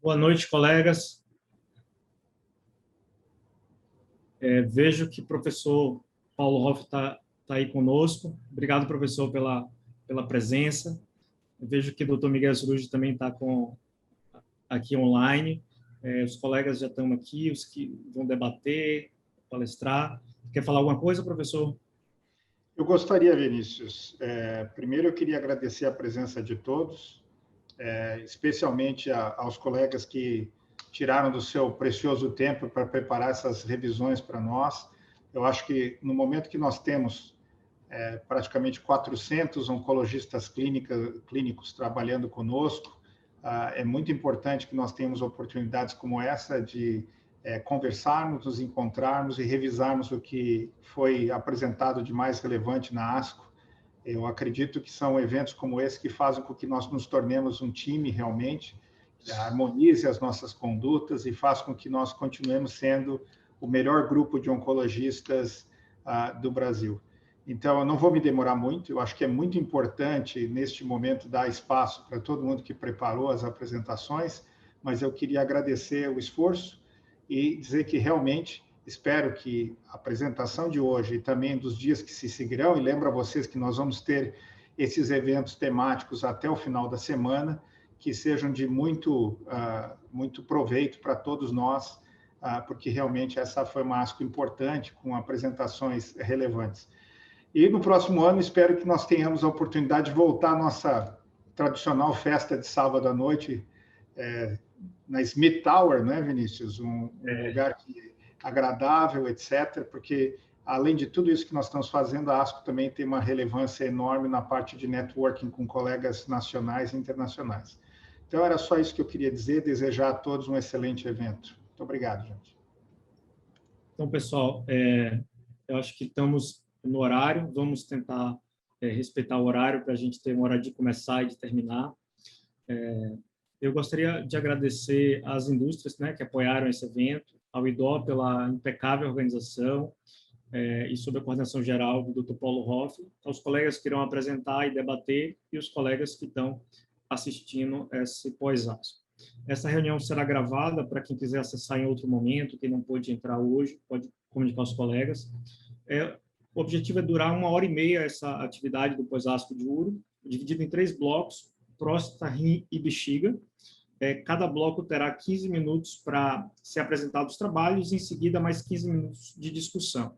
Boa noite, colegas. Vejo que o professor Paulo Hoff está aí conosco. Obrigado, professor, pela presença. Vejo que o doutor Miguel Zuruji também está aqui online. Os colegas já estão aqui, os que vão debater, palestrar. Quer falar alguma coisa, professor? Eu gostaria, Vinícius, primeiro eu queria agradecer a presença de todos, especialmente aos colegas que tiraram do seu precioso tempo para preparar essas revisões para nós. Eu acho que no momento que nós temos praticamente 400 oncologistas clínicos trabalhando conosco, é muito importante que nós tenhamos oportunidades como essa de conversarmos, nos encontrarmos e revisarmos o que foi apresentado de mais relevante na ASCO. Eu acredito que são eventos como esse que fazem com que nós nos tornemos um time realmente, harmonize as nossas condutas e faz com que nós continuemos sendo o melhor grupo de oncologistas do Brasil. Então, eu não vou me demorar muito, eu acho que é muito importante, neste momento, dar espaço para todo mundo que preparou as apresentações, mas eu queria agradecer o esforço e dizer que realmente espero que a apresentação de hoje e também dos dias que se seguirão, e lembro a vocês que nós vamos ter esses eventos temáticos até o final da semana, que sejam de muito proveito para todos nós, porque realmente essa foi uma ASCO importante, com apresentações relevantes. E no próximo ano, espero que nós tenhamos a oportunidade de voltar à nossa tradicional festa de sábado à noite, na Smith Tower, né, Vinícius? Um lugar agradável, etc., porque, além de tudo isso que nós estamos fazendo, a ASCO também tem uma relevância enorme na parte de networking com colegas nacionais e internacionais. Então, era só isso que eu queria dizer, desejar a todos um excelente evento. Muito obrigado, gente. Então, pessoal, eu acho que estamos no horário, vamos tentar respeitar o horário para a gente ter uma hora de começar e de terminar. Eu gostaria de agradecer às indústrias, né, que apoiaram esse evento, ao IDO pela impecável organização e sob a coordenação geral do Dr. Paulo Hoff, aos colegas que irão apresentar e debater e os colegas que estão assistindo esse pós-ASCO. Essa reunião será gravada para quem quiser acessar em outro momento, quem não pôde entrar hoje, pode comunicar aos colegas. O objetivo é durar 1h30 essa atividade do pós-ASCO de URO, dividido em 3 blocos, próstata, rim e bexiga. Cada bloco terá 15 minutos para ser apresentados os trabalhos e, em seguida, mais 15 minutos de discussão.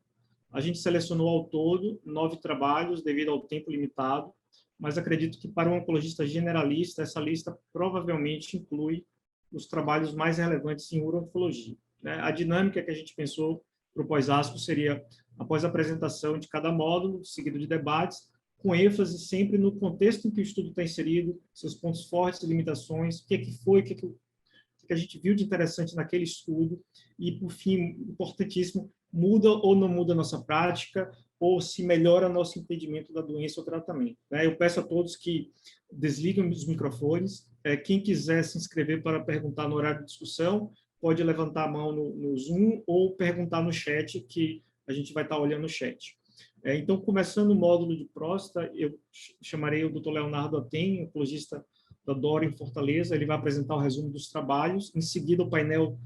A gente selecionou ao todo 9 trabalhos, devido ao tempo limitado, mas acredito que, para um oncologista generalista, essa lista provavelmente inclui os trabalhos mais relevantes em uro-oncologia. A dinâmica que a gente pensou para o pós-ASCO seria, após a apresentação de cada módulo, seguido de debates, com ênfase sempre no contexto em que o estudo está inserido, seus pontos fortes e limitações, o que foi, o que a gente viu de interessante naquele estudo, e, por fim, importantíssimo, muda ou não muda a nossa prática, ou se melhora nosso entendimento da doença ou tratamento. Eu peço a todos que desliguem os microfones. Quem quiser se inscrever para perguntar no horário de discussão, pode levantar a mão no Zoom ou perguntar no chat, que a gente vai estar olhando o chat. Então, começando o módulo de próstata, eu chamarei o Dr. Leonardo Aten, oncologista da DORA em Fortaleza. Ele vai apresentar o resumo dos trabalhos. Em seguida, o painel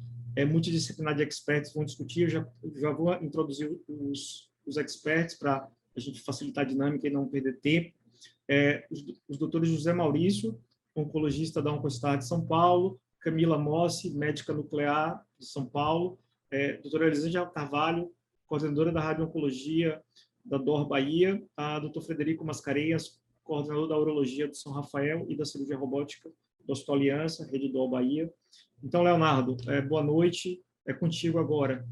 multidisciplinar de experts vão discutir. Eu já vou introduzir os experts para a gente facilitar a dinâmica e não perder tempo. Os doutores José Maurício, oncologista da Oncostar de São Paulo, Camila Mossi, médica nuclear de São Paulo, doutora Elisângela Carvalho, coordenadora da Radio-Oncologia da DOR Bahia, a doutor Frederico Mascarenhas, coordenador da Urologia do São Rafael e da Cirurgia Robótica do Hospital Aliança, Rede DOR Bahia. Então, Leonardo, boa noite, é contigo agora.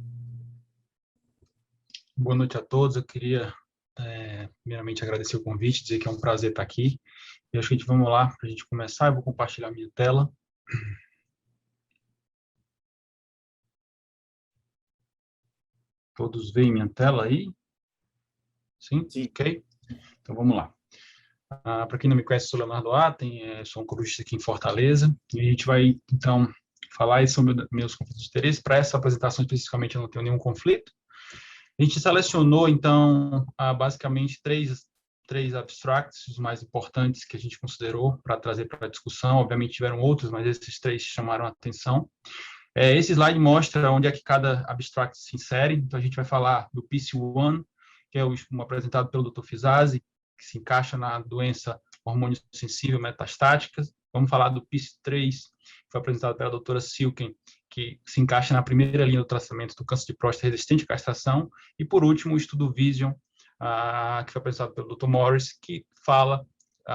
Boa noite a todos. Eu queria, primeiramente, agradecer o convite, dizer que é um prazer estar aqui. E acho que vamos lá, para a gente começar. Eu vou compartilhar minha tela. Todos veem minha tela aí? Sim? Sim. Ok? Então, vamos lá. Para quem não me conhece, sou Leonardo Aten, sou oncologista aqui em Fortaleza. E a gente vai, então, falar sobre meus conflitos de interesse. Para essa apresentação, especificamente, eu não tenho nenhum conflito. A gente selecionou, então, basicamente 3 3 abstracts, os mais importantes que a gente considerou para trazer para a discussão. Obviamente tiveram outros, mas esses 3 chamaram a atenção. Esse slide mostra onde é que cada abstract se insere. Então, a gente vai falar do PC1, que é um apresentado pelo Dr. Fizazi, que se encaixa na doença hormônio sensível metastática. Vamos falar do PC3, que foi apresentado pela doutora Silken, que se encaixa na primeira linha do tratamento do câncer de próstata resistente à castração. E, por último, o estudo Vision, que foi apresentado pelo Dr. Morris, que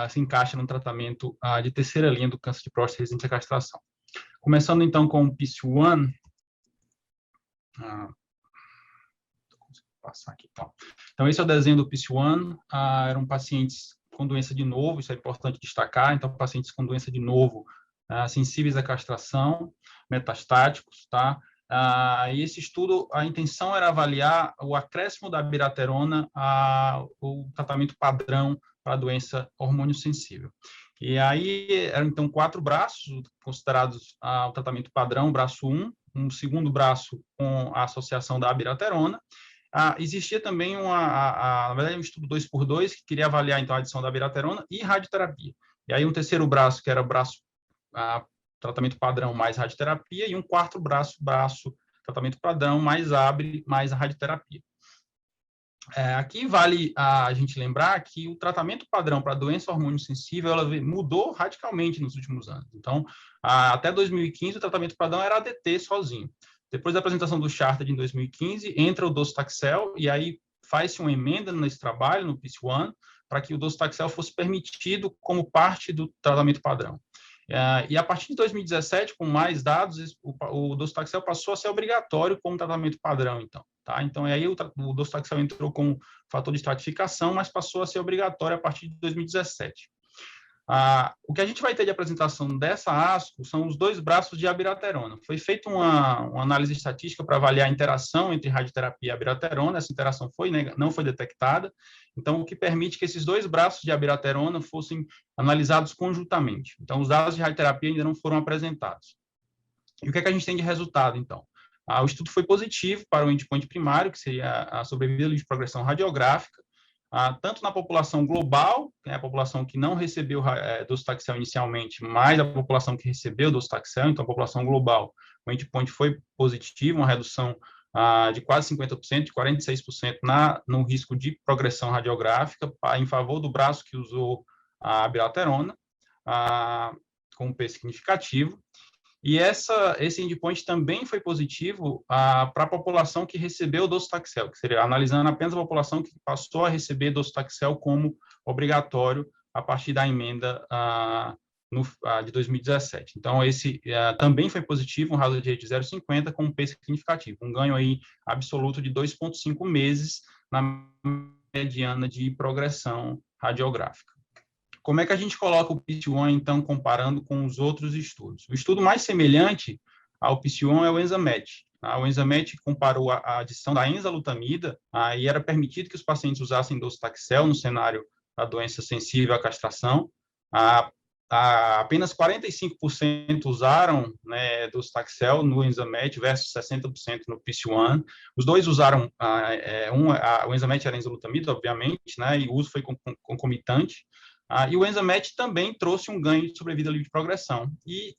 se encaixa no tratamento de terceira linha do câncer de próstata resistente à castração. Começando, então, com o PC1. Passar aqui, então, esse é o desenho do PC1. Eram pacientes com doença de novo, isso é importante destacar. Então, pacientes com doença de novo, sensíveis à castração, metastáticos, tá? E esse estudo, a intenção era avaliar o acréscimo da abiraterona ao tratamento padrão para a doença hormônio sensível. E aí, eram, então, 4 braços considerados o tratamento padrão, braço 1, um segundo braço com a associação da abiraterona. Existia também, na verdade, um estudo 2x2, que queria avaliar, então, a adição da abiraterona e radioterapia. E aí, um terceiro braço, que era o braço tratamento padrão mais radioterapia, e um quarto braço tratamento padrão mais ABRE mais a radioterapia. Aqui vale a gente lembrar que o tratamento padrão para a doença hormônio sensível ela mudou radicalmente nos últimos anos. Então, até 2015, o tratamento padrão era ADT sozinho. Depois da apresentação do Charted em 2015, entra o docetaxel, e aí faz-se uma emenda nesse trabalho, no PC1, para que o docetaxel fosse permitido como parte do tratamento padrão. E a partir de 2017, com mais dados, o docetaxel passou a ser obrigatório como tratamento padrão, então. Tá? Então, aí o docetaxel entrou como fator de estratificação, mas passou a ser obrigatório a partir de 2017. O que a gente vai ter de apresentação dessa ASCO são os 2 braços de abiraterona. Foi feita uma análise estatística para avaliar a interação entre radioterapia e abiraterona. Essa interação não foi detectada, então o que permite que esses 2 braços de abiraterona fossem analisados conjuntamente. Então, os dados de radioterapia ainda não foram apresentados. E o que é que a gente tem de resultado, então? O estudo foi positivo para o endpoint primário, que seria a sobrevida de progressão radiográfica, tanto na população global, que é a população que não recebeu docetaxel inicialmente, mais a população que recebeu docetaxel, então a população global, o endpoint foi positivo, uma redução de quase 50%, de 46% no risco de progressão radiográfica, em favor do braço que usou a abiraterona, com um P significativo. E esse endpoint também foi positivo para a população que recebeu docetaxel, que seria analisando apenas a população que passou a receber docetaxel como obrigatório a partir da emenda de 2017. Então, esse também foi positivo, um hazard rate de 0,50 com um P significativo, um ganho aí absoluto de 2,5 meses na mediana de progressão radiográfica. Como é que a gente coloca o PC1, então, comparando com os outros estudos? O estudo mais semelhante ao PC1 é o ENZAMET. O ENZAMET comparou a adição da enzalutamida e era permitido que os pacientes usassem docetaxel no cenário da doença sensível à castração. Apenas 45% usaram docetaxel no ENZAMET versus 60% no PC1. Os dois usaram, o ENZAMET era enzalutamida, obviamente, e o uso foi concomitante. E o ENZAMET também trouxe um ganho de sobrevida livre de progressão. E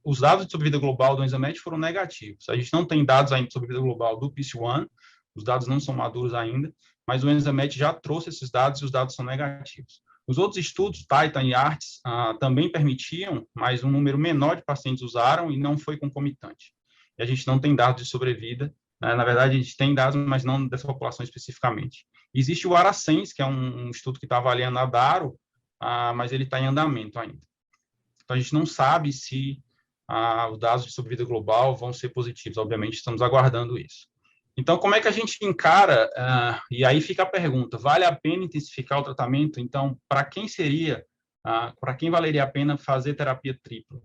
os dados de sobrevida global do ENZAMET foram negativos. A gente não tem dados ainda de sobrevida global do PC1, os dados não são maduros ainda, mas o ENZAMET já trouxe esses dados e os dados são negativos. Os outros estudos, Titan e ARTS, também permitiam, mas um número menor de pacientes usaram e não foi concomitante. E a gente não tem dados de sobrevida. Na verdade, a gente tem dados, mas não dessa população especificamente. Existe o ARASENS, que é um estudo que está avaliando a DARO, mas ele está em andamento ainda. Então, a gente não sabe se os dados de sobrevida global vão ser positivos. Obviamente, estamos aguardando isso. Então, como é que a gente encara? E aí fica a pergunta, vale a pena intensificar o tratamento? Então, para quem seria, para quem valeria a pena fazer terapia tripla?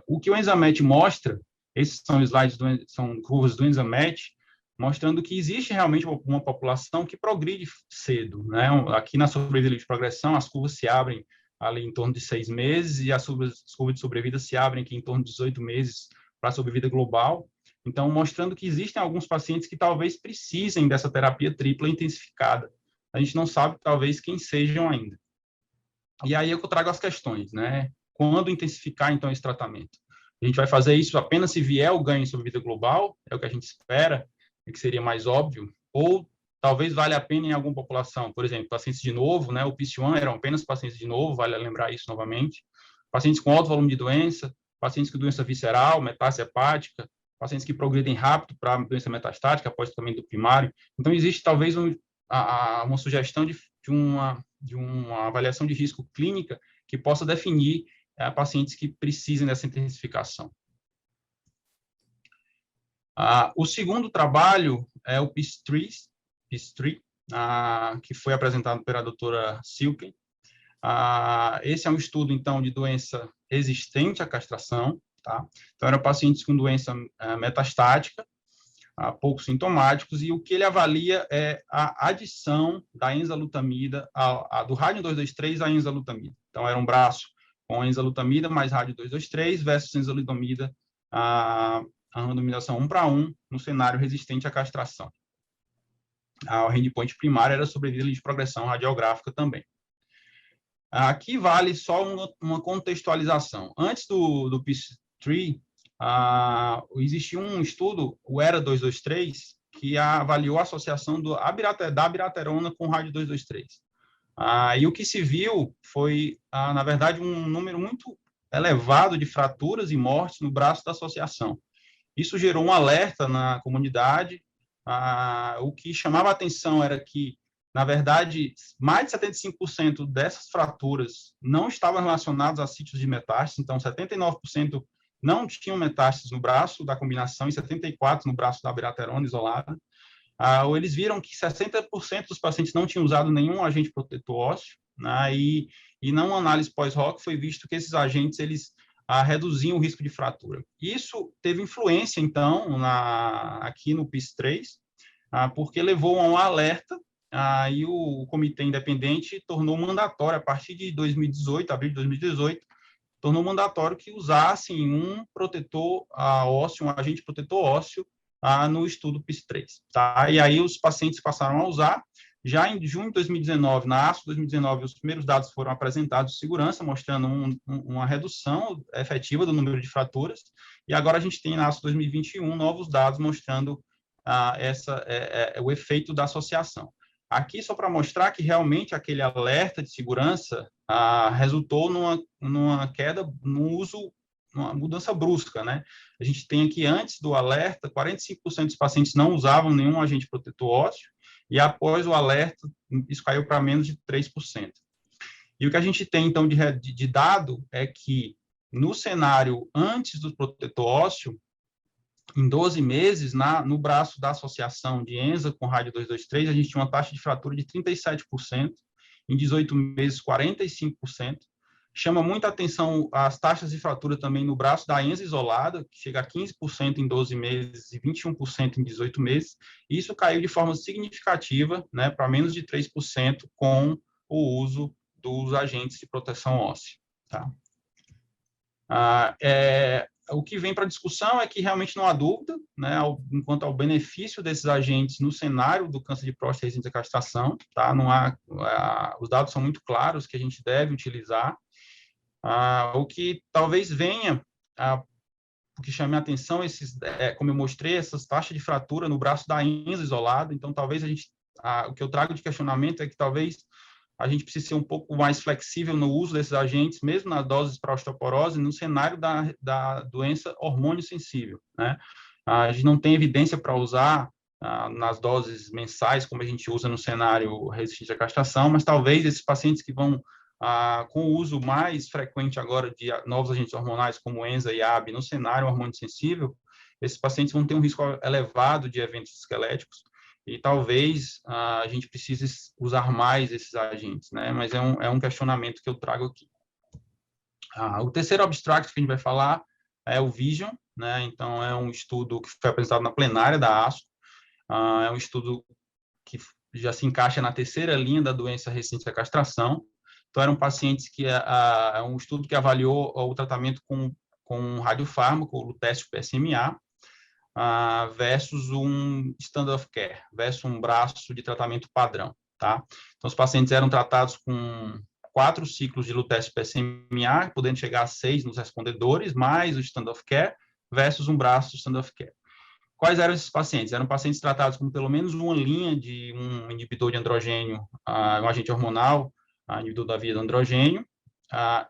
O que o ENZAMET mostra, esses são slides, são curvas do ENZAMET, mostrando que existe realmente uma população que progride cedo. Aqui na sobrevida de progressão, as curvas se abrem ali em torno de 6 meses e as curvas de sobrevida se abrem aqui em torno de 18 meses para a sobrevida global. Então, mostrando que existem alguns pacientes que talvez precisem dessa terapia tripla intensificada. a gente não sabe, talvez, quem sejam ainda. E aí eu trago as questões, né? Quando intensificar, então, esse tratamento? A gente vai fazer isso apenas se vier o ganho em sobrevida global, é o que a gente espera, é que seria mais óbvio, ou talvez valha a pena em alguma população, por exemplo, pacientes de novo, né? O PIS-1 eram apenas pacientes de novo, vale lembrar isso novamente, pacientes com alto volume de doença, pacientes com doença visceral, metástase hepática, pacientes que progridem rápido para doença metastática após tratamento do primário. Então, existe talvez uma sugestão de uma avaliação de risco clínica que possa definir pacientes que precisem dessa intensificação. O segundo trabalho é o PIS-3, que foi apresentado pela doutora Silken. Esse é um estudo, então, de doença resistente à castração, tá? Então, eram pacientes com doença metastática, pouco sintomáticos, e o que ele avalia é a adição da enzalutamida, do rádio 223 à enzalutamida. Então, era um braço com enzalutamida mais rádio 223 versus enzalutamida, a randomização 1:1 no cenário resistente à castração. O endpoint primário era sobrevida de progressão radiográfica também. Aqui vale só uma contextualização. Antes do PIS-3, existia um estudo, o ERA 223, que avaliou a associação da abiraterona com rádio 223. E o que se viu foi, na verdade, um número muito elevado de fraturas e mortes no braço da associação. Isso gerou um alerta na comunidade. O que chamava a atenção era que, na verdade, mais de 75% dessas fraturas não estavam relacionadas a sítios de metástase, então 79% não tinham metástases no braço da combinação e 74% no braço da abiraterona isolada. Eles viram que 60% dos pacientes não tinham usado nenhum agente protetor ósseo, né, e numa análise pós-hoc foi visto que esses agentes eles reduziam o risco de fratura. Isso teve influência, então, aqui no PIS-3, porque levou a um alerta. E o comitê independente tornou mandatório, a partir de 2018, abril de 2018, tornou mandatório que usassem um protetor ósseo, um agente protetor ósseo, no estudo PIS-3. Tá? E aí os pacientes passaram a usar. Já em junho de 2019, na ASCO 2019, os primeiros dados foram apresentados de segurança, mostrando uma redução efetiva do número de fraturas. E agora a gente tem na ASCO 2021 novos dados mostrando o efeito da associação. Aqui, só para mostrar que realmente aquele alerta de segurança resultou numa queda no uso, uma mudança brusca, né? A gente tem aqui, antes do alerta, 45% dos pacientes não usavam nenhum agente protetor ósseo, e após o alerta, isso caiu para menos de 3%. E o que a gente tem, então, de dado é que, no cenário antes do protetor ósseo, em 12 meses, no braço da associação de ENZA com rádio 223, a gente tinha uma taxa de fratura de 37%, em 18 meses, 45%. Chama muita atenção as taxas de fratura também no braço da ENZA isolada, que chega a 15% em 12 meses e 21% em 18 meses. E isso caiu de forma significativa, né, para menos de 3% com o uso dos agentes de proteção óssea. Tá? O que vem para discussão é que realmente não há dúvida, né, quanto ao benefício desses agentes no cenário do câncer de próstata resistente à castração, tá? Não há, os dados são muito claros que a gente deve utilizar. O que talvez venha, o que chame a atenção, como eu mostrei, essas taxas de fratura no braço da ENZA isolado. Então, talvez o que eu trago de questionamento é que talvez a gente precisa ser um pouco mais flexível no uso desses agentes, mesmo nas doses para osteoporose, no cenário da doença hormônio sensível, né? A gente não tem evidência para usar nas doses mensais, como a gente usa no cenário resistente à castração, mas talvez esses pacientes que vão, com o uso mais frequente agora de novos agentes hormonais, como ENZA e AB, no cenário hormônio sensível, esses pacientes vão ter um risco elevado de eventos esqueléticos, e talvez a gente precise usar mais esses agentes, né? Mas é um questionamento que eu trago aqui. O terceiro abstract que a gente vai falar é o VISION, né? Então, é um estudo que foi apresentado na plenária da ASCO. É um estudo que já se encaixa na terceira linha da doença resistente à castração. Então, eram pacientes que é um estudo que avaliou o tratamento com radiofármaco, o lutécio PSMA, versus um standard of care, versus um braço de tratamento padrão. tá? Então, os pacientes eram tratados com 4 ciclos de lutécio PSMA, podendo chegar a 6 nos respondedores, mais o standard of care, versus um braço do standard of care. Quais eram esses pacientes? Eram pacientes tratados com pelo menos uma linha de um inibidor de androgênio, um agente hormonal, inibidor da via do androgênio,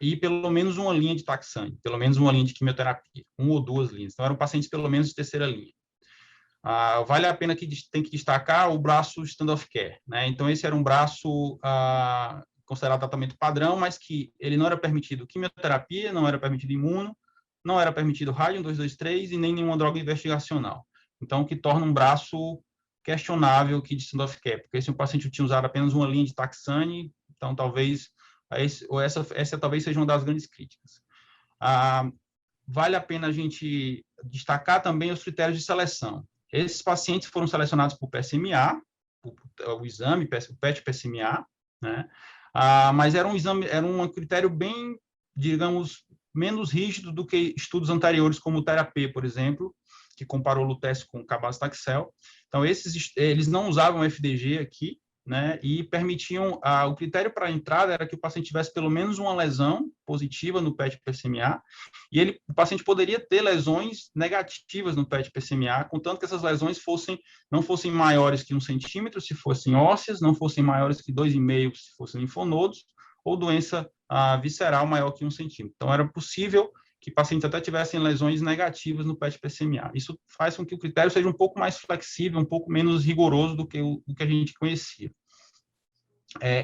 e pelo menos uma linha de taxane, pelo menos uma linha de quimioterapia, 1 ou 2 linhas. Então, eram pacientes pelo menos de terceira linha. Vale a pena que tem que destacar o braço standard of care, né? Então, esse era um braço considerado tratamento padrão, mas que ele não era permitido quimioterapia, não era permitido imuno, não era permitido rádio 223 e nem nenhuma droga investigacional. Então, o que torna um braço questionável aqui de standard of care, porque se o paciente tinha usado apenas uma linha de taxane, então talvez essa talvez seja uma das grandes críticas. Vale a pena a gente destacar também os critérios de seleção. Esses pacientes foram selecionados por PSMA, o exame, o PET-PSMA, né? Mas era um critério bem, digamos, menos rígido do que estudos anteriores, como o TheraP, por exemplo, que comparou o lutécio com o cabazitaxel. Então, eles não usavam FDG aqui, né, e permitiam, o critério para a entrada era que o paciente tivesse pelo menos uma lesão positiva no PET-PSMA, e o paciente poderia ter lesões negativas no PET-PSMA, contanto que essas lesões não fossem maiores que 1 centímetro, se fossem ósseas, não fossem maiores que 2,5, se fossem linfonodos, ou doença visceral maior que 1 centímetro. Então, era possível que pacientes até tivessem lesões negativas no PET-PSMA. Isso faz com que o critério seja um pouco mais flexível, um pouco menos rigoroso do que o que a gente conhecia.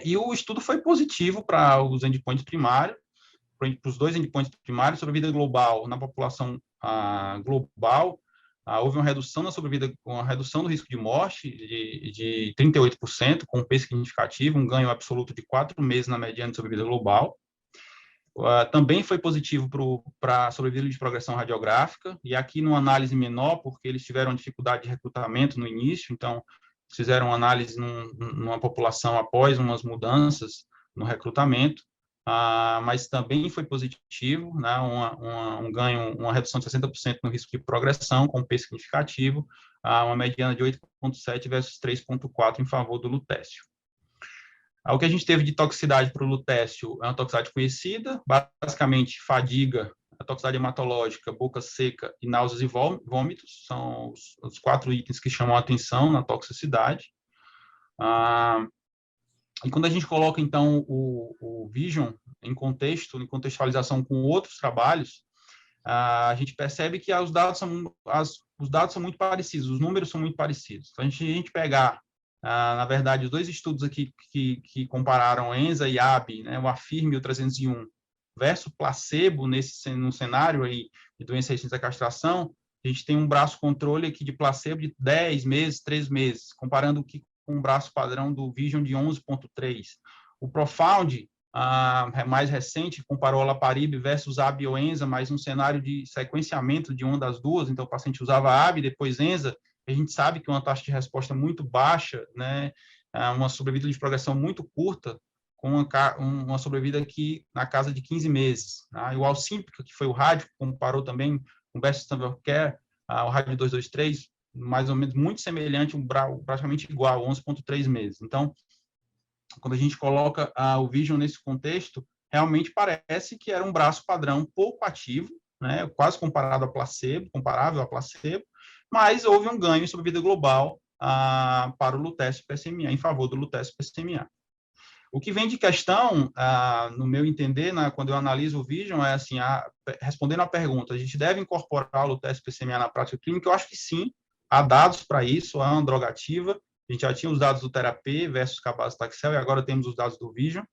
E o estudo foi positivo para os endpoints primários, para os 2 endpoints primários, sobrevida global na população global. Houve uma redução na sobrevida, uma redução do risco de morte de 38%, com um P significativo, um ganho absoluto de 4 meses na mediana de sobrevida global. Também foi positivo para a sobrevida de progressão radiográfica, e aqui numa análise menor, porque eles tiveram dificuldade de recrutamento no início, então fizeram uma análise numa população após umas mudanças no recrutamento, mas também foi positivo, né, um ganho, uma redução de 60% no risco de progressão, com um P significativo, uma mediana de 8,7 versus 3,4 em favor do lutécio. O que a gente teve de toxicidade para o lutécio é uma toxicidade conhecida, basicamente fadiga, a toxicidade hematológica, boca seca e náuseas e vômitos, são os 4 itens que chamam a atenção na toxicidade. E quando a gente coloca, então, o Vision em contextualização com outros trabalhos, a gente percebe que os dados são muito parecidos, os números são muito parecidos. Então, a gente pegar, na verdade, os 2 estudos aqui que compararam ENZA e AB, né, o AFIRM e o 301, versus placebo no cenário aí de doença resistente à castração, a gente tem um braço controle aqui de placebo de 10 meses, 3 meses, comparando aqui com o braço padrão do Vision de 11,3. O Profound, mais recente, comparou olaparib versus AB ou ENZA, mas um cenário de sequenciamento de uma das duas, então o paciente usava AB, depois ENZA. A gente sabe que uma taxa de resposta muito baixa, né, uma sobrevida de progressão muito curta, com uma sobrevida aqui na casa de 15 meses. E o Alcímpica, que foi o rádio, comparou também com o Best Standard of Care, o rádio 223, mais ou menos muito semelhante, praticamente igual, 11,3 meses. Então, quando a gente coloca o Vision nesse contexto, realmente parece que era um braço padrão pouco ativo, né, quase comparável a placebo, mas houve um ganho em sobrevida global para o lutécio PSMA, em favor do lutécio PSMA. O que vem de questão, no meu entender, quando eu analiso o Vision, é assim, respondendo à pergunta, a gente deve incorporar o lutécio PSMA na prática clínica? Eu acho que sim, há dados para isso, há uma droga ativa, a gente já tinha os dados do TheraP versus cabazitaxel, e agora temos os dados do Vision.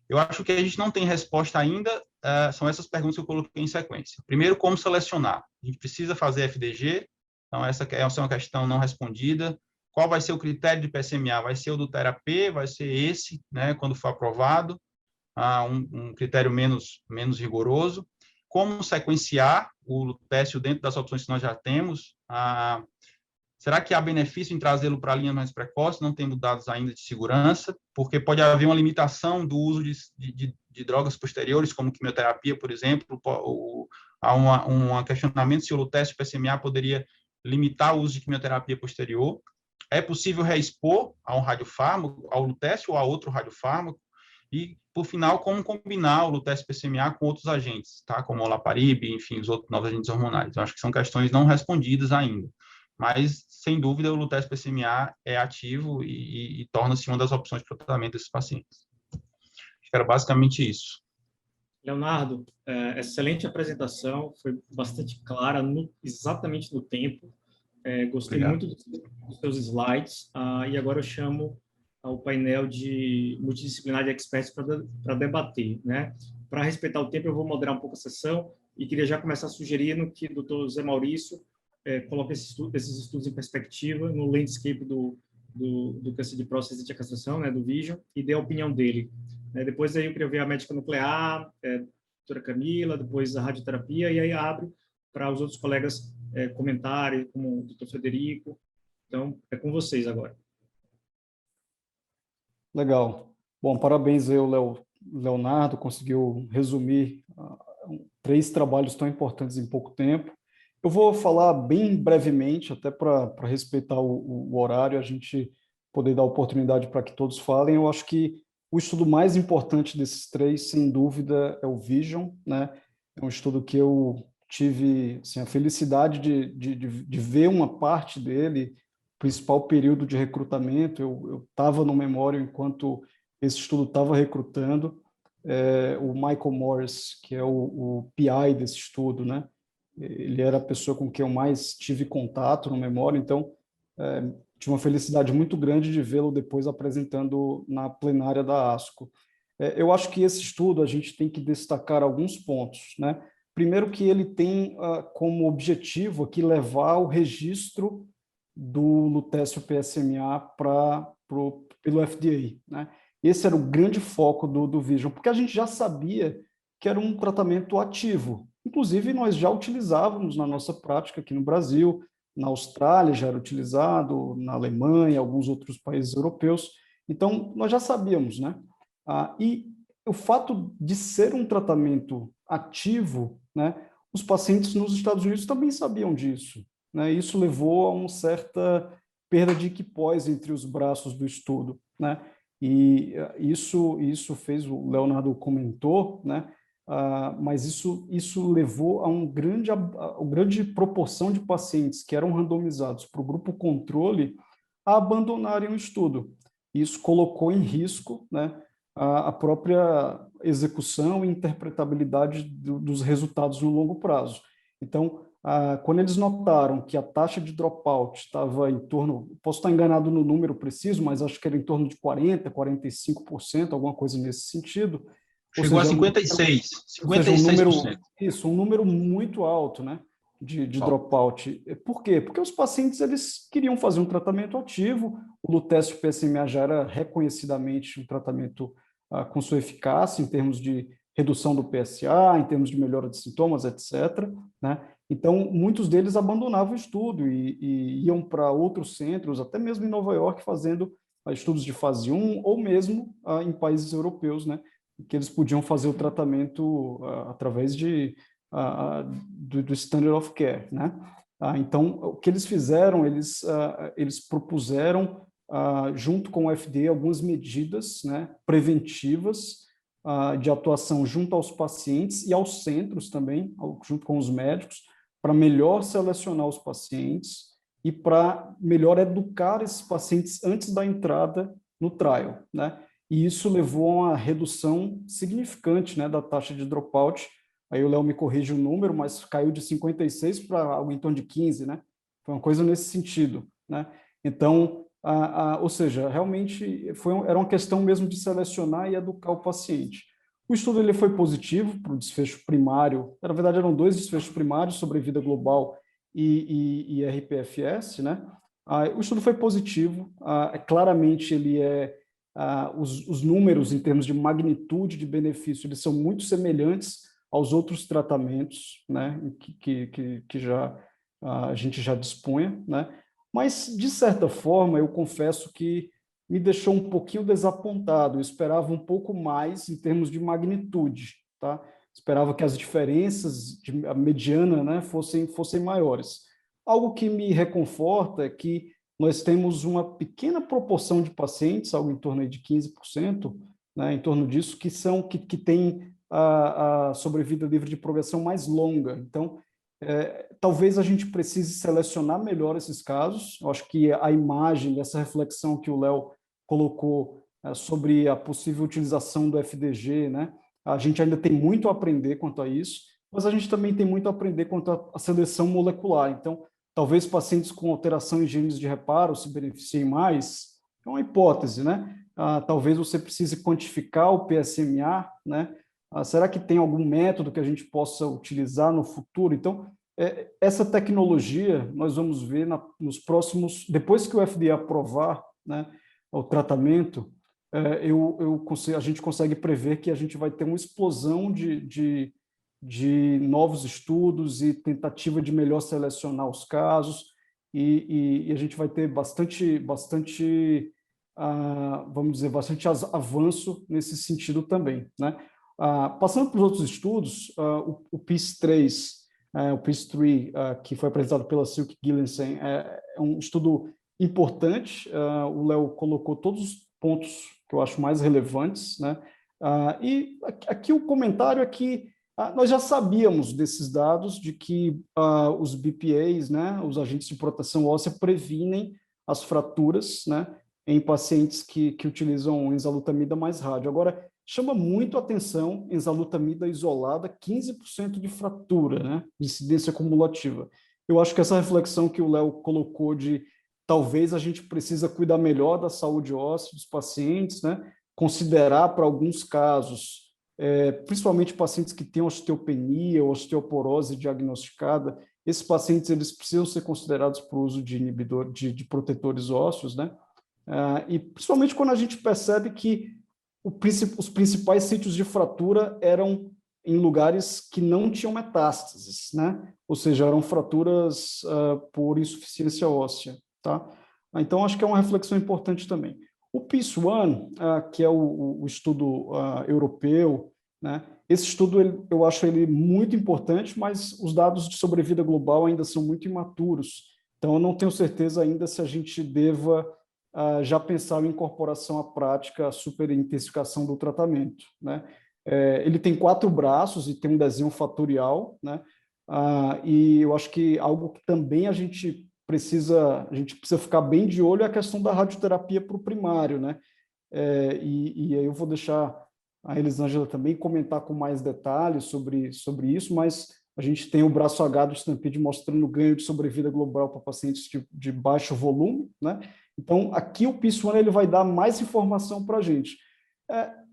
Eu acho que a gente não tem resposta ainda, são essas perguntas que eu coloquei em sequência. Primeiro, como selecionar? A gente precisa fazer FDG, então essa é uma questão não respondida. Qual vai ser o critério de PSMA? Vai ser o do TheraP? Vai ser esse, né, quando for aprovado? Um critério menos rigoroso. Como sequenciar o lutécio dentro das opções que nós já temos? Será que há benefício em trazê-lo para linhas mais precoces? Não temos dados ainda de segurança, porque pode haver uma limitação do uso de drogas posteriores, como quimioterapia, por exemplo. Há um questionamento se o lutécio PSMA poderia limitar o uso de quimioterapia posterior. É possível reexpor a um radiofármaco, ao lutécio ou a outro radiofármaco? E, por final, como combinar o lutécio-PSMA com outros agentes, tá? Como o olaparib, enfim, os outros novos agentes hormonais. Eu acho que são questões não respondidas ainda. Mas, sem dúvida, o lutécio-PSMA é ativo e torna-se uma das opções para o tratamento desses pacientes. Acho que era basicamente isso. Leonardo, excelente apresentação, foi bastante clara, exatamente no tempo. Gostei Obrigado. muito dos seus slides. E agora eu chamo o painel de multidisciplinar de experts para debater, né? Para respeitar o tempo, eu vou moderar um pouco a sessão e queria já começar sugerindo que o Dr. Zé Maurício coloque esses estudos em perspectiva no landscape do câncer de próstata resistente à castração, né, do Vision, e dê a opinião dele. Depois aí eu queria ver a médica nuclear, a doutora Camila, depois a radioterapia, e aí abre para os outros colegas comentarem, como o doutor Frederico. Então, é com vocês agora. Legal. Bom, parabéns aí, Leonardo, conseguiu resumir 3 trabalhos tão importantes em pouco tempo. Eu vou falar bem brevemente, até para respeitar o horário, a gente poder dar oportunidade para que todos falem. Eu acho que o estudo mais importante desses 3, sem dúvida, é o Vision, né? É um estudo que eu tive assim, a felicidade de ver uma parte dele, principal período de recrutamento. Eu estava no Memorial enquanto esse estudo estava recrutando. O Michael Morris, que é o PI desse estudo, né? Ele era a pessoa com quem eu mais tive contato no Memorial, então tive uma felicidade muito grande de vê-lo depois apresentando na plenária da ASCO. Eu acho que esse estudo a gente tem que destacar alguns pontos, né? Primeiro que ele tem como objetivo aqui levar o registro do lutécio PSMA pelo FDA, né? Esse era o grande foco do Vision, porque a gente já sabia que era um tratamento ativo. Inclusive, nós já utilizávamos na nossa prática aqui no Brasil, na Austrália já era utilizado, na Alemanha, alguns outros países europeus. Então, nós já sabíamos, né? E o fato de ser um tratamento ativo, né? Os pacientes nos Estados Unidos também sabiam disso, né? Isso levou a uma certa perda de equipós entre os braços do estudo, né? E isso fez, o Leonardo comentou, né? Mas isso levou a grande proporção de pacientes que eram randomizados para o grupo controle a abandonarem o estudo. Isso colocou em risco, né, a própria execução e interpretabilidade dos resultados no longo prazo. Então, quando eles notaram que a taxa de dropout estava em torno, posso estar enganado no número preciso, mas acho que era em torno de 40%, 45%, alguma coisa nesse sentido. Chegou a 56%. Um número muito alto, né, de dropout. Por quê? Porque os pacientes eles queriam fazer um tratamento ativo, o lutécio PSMA já era reconhecidamente um tratamento com sua eficácia em termos de redução do PSA, em termos de melhora de sintomas, etc., né? Então, muitos deles abandonavam o estudo e iam para outros centros, até mesmo em Nova York, fazendo estudos de fase 1, ou mesmo em países europeus, né, que eles podiam fazer o tratamento através do standard of care, né? Então, o que eles fizeram, eles propuseram, junto com o FDA, algumas medidas, né, preventivas de atuação junto aos pacientes e aos centros também, junto com os médicos, para melhor selecionar os pacientes e para melhor educar esses pacientes antes da entrada no trial, né? E isso levou a uma redução significante, né, da taxa de dropout. Aí o Léo me corrige o número, mas caiu de 56 para algo em torno de 15, né? Foi uma coisa nesse sentido, né? Então, ou seja, realmente era uma questão mesmo de selecionar e educar o paciente. O estudo ele foi positivo para o desfecho primário. Na verdade, eram 2 desfechos primários, sobrevida global e RPFS, né? O estudo foi positivo. Claramente, ele os números em termos de magnitude de benefício, eles são muito semelhantes aos outros tratamentos, né, que a gente já dispunha, né? Mas, de certa forma, eu confesso que me deixou um pouquinho desapontado. Eu esperava um pouco mais em termos de magnitude, tá? Esperava que as diferenças a mediana, né, fossem maiores. Algo que me reconforta é que nós temos uma pequena proporção de pacientes, algo em torno aí de 15%, né, em torno disso, que têm a sobrevida livre de progressão mais longa. Então, talvez a gente precise selecionar melhor esses casos. Eu acho que a imagem dessa reflexão que o Léo colocou sobre a possível utilização do FDG, né, a gente ainda tem muito a aprender quanto a isso, mas a gente também tem muito a aprender quanto à seleção molecular. Então, talvez pacientes com alteração em genes de reparo se beneficiem mais, é uma hipótese, né? Talvez você precise quantificar o PSMA, né? Será que tem algum método que a gente possa utilizar no futuro? Então, essa tecnologia, nós vamos ver nos próximos, depois que o FDA aprovar, né, o tratamento, a gente consegue prever que a gente vai ter uma explosão de novos estudos e tentativa de melhor selecionar os casos, e a gente vai ter bastante vamos dizer, bastante avanço nesse sentido também, né? Passando para os outros estudos, o PEACE-3, o PEACE-3, que foi apresentado pela Silke Gillensen, é um estudo importante. O Léo colocou todos os pontos que eu acho mais relevantes, né? E aqui o comentário é que nós já sabíamos desses dados de que os BPAs, né, os agentes de proteção óssea, previnem as fraturas, né, em pacientes que utilizam enzalutamida mais rádio. Agora, chama muito a atenção enzalutamida isolada, 15% de fratura, né, de incidência cumulativa. Eu acho que essa reflexão que o Léo colocou de talvez a gente precisa cuidar melhor da saúde óssea dos pacientes, né, considerar para alguns casos, principalmente pacientes que têm osteopenia ou osteoporose diagnosticada, esses pacientes eles precisam ser considerados para o uso de inibidor, de protetores ósseos, né? E principalmente quando a gente percebe que os principais sítios de fratura eram em lugares que não tinham metástases, né? Ou seja, eram fraturas por insuficiência óssea, tá? Então, acho que é uma reflexão importante também. O PEACE-1, que é o estudo europeu, né? Esse estudo eu acho ele muito importante, mas os dados de sobrevida global ainda são muito imaturos. Então, eu não tenho certeza ainda se a gente deva já pensar em incorporação à prática, a superintensificação do tratamento, né? Ele tem 4 braços e tem um desenho fatorial, né? E eu acho que algo que também a gente precisa ficar bem de olho é a questão da radioterapia para o primário, né? E aí eu vou deixar a Elisângela também comentar com mais detalhes sobre isso, mas a gente tem o braço H do Stampede mostrando ganho de sobrevida global para pacientes de baixo volume, né? Então, aqui o PEACE-1 ele vai dar mais informação para a gente.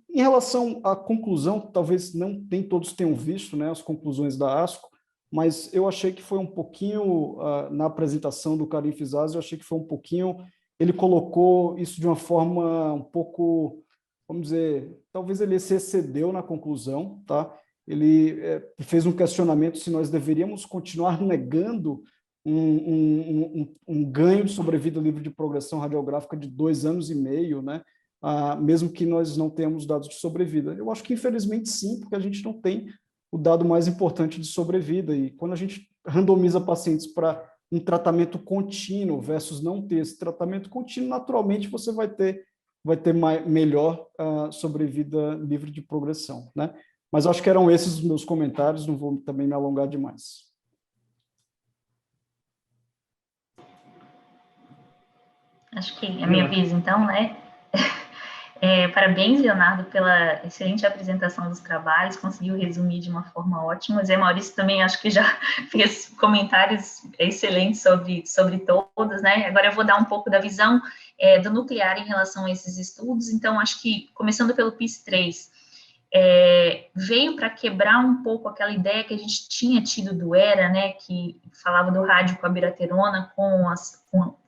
Em relação à conclusão, talvez nem todos tenham visto, né, as conclusões da ASCO, mas eu achei que foi um pouquinho, na apresentação do Karim Fizazi, eu achei que foi um pouquinho, ele colocou isso de uma forma um pouco, vamos dizer, talvez ele se excedeu na conclusão, tá? Ele fez um questionamento se nós deveríamos continuar negando um ganho de sobrevida livre de progressão radiográfica de 2 anos e meio, né? Mesmo que nós não tenhamos dados de sobrevida. Eu acho que, infelizmente, sim, porque a gente não tem o dado mais importante de sobrevida. E quando a gente randomiza pacientes para um tratamento contínuo versus não ter esse tratamento contínuo, naturalmente você vai ter melhor sobrevida livre de progressão, né? Mas acho que eram esses os meus comentários, não vou também me alongar demais. Acho que é a minha vez, então, né? Parabéns, Leonardo, pela excelente apresentação dos trabalhos, conseguiu resumir de uma forma ótima. Zé Maurício também acho que já fez comentários excelentes sobre todos, né? Agora eu vou dar um pouco da visão do nuclear em relação a esses estudos. Então, acho que, começando pelo PEACE-3, veio para quebrar um pouco aquela ideia que a gente tinha tido do ERA, né, que falava do rádio com a abiraterona, com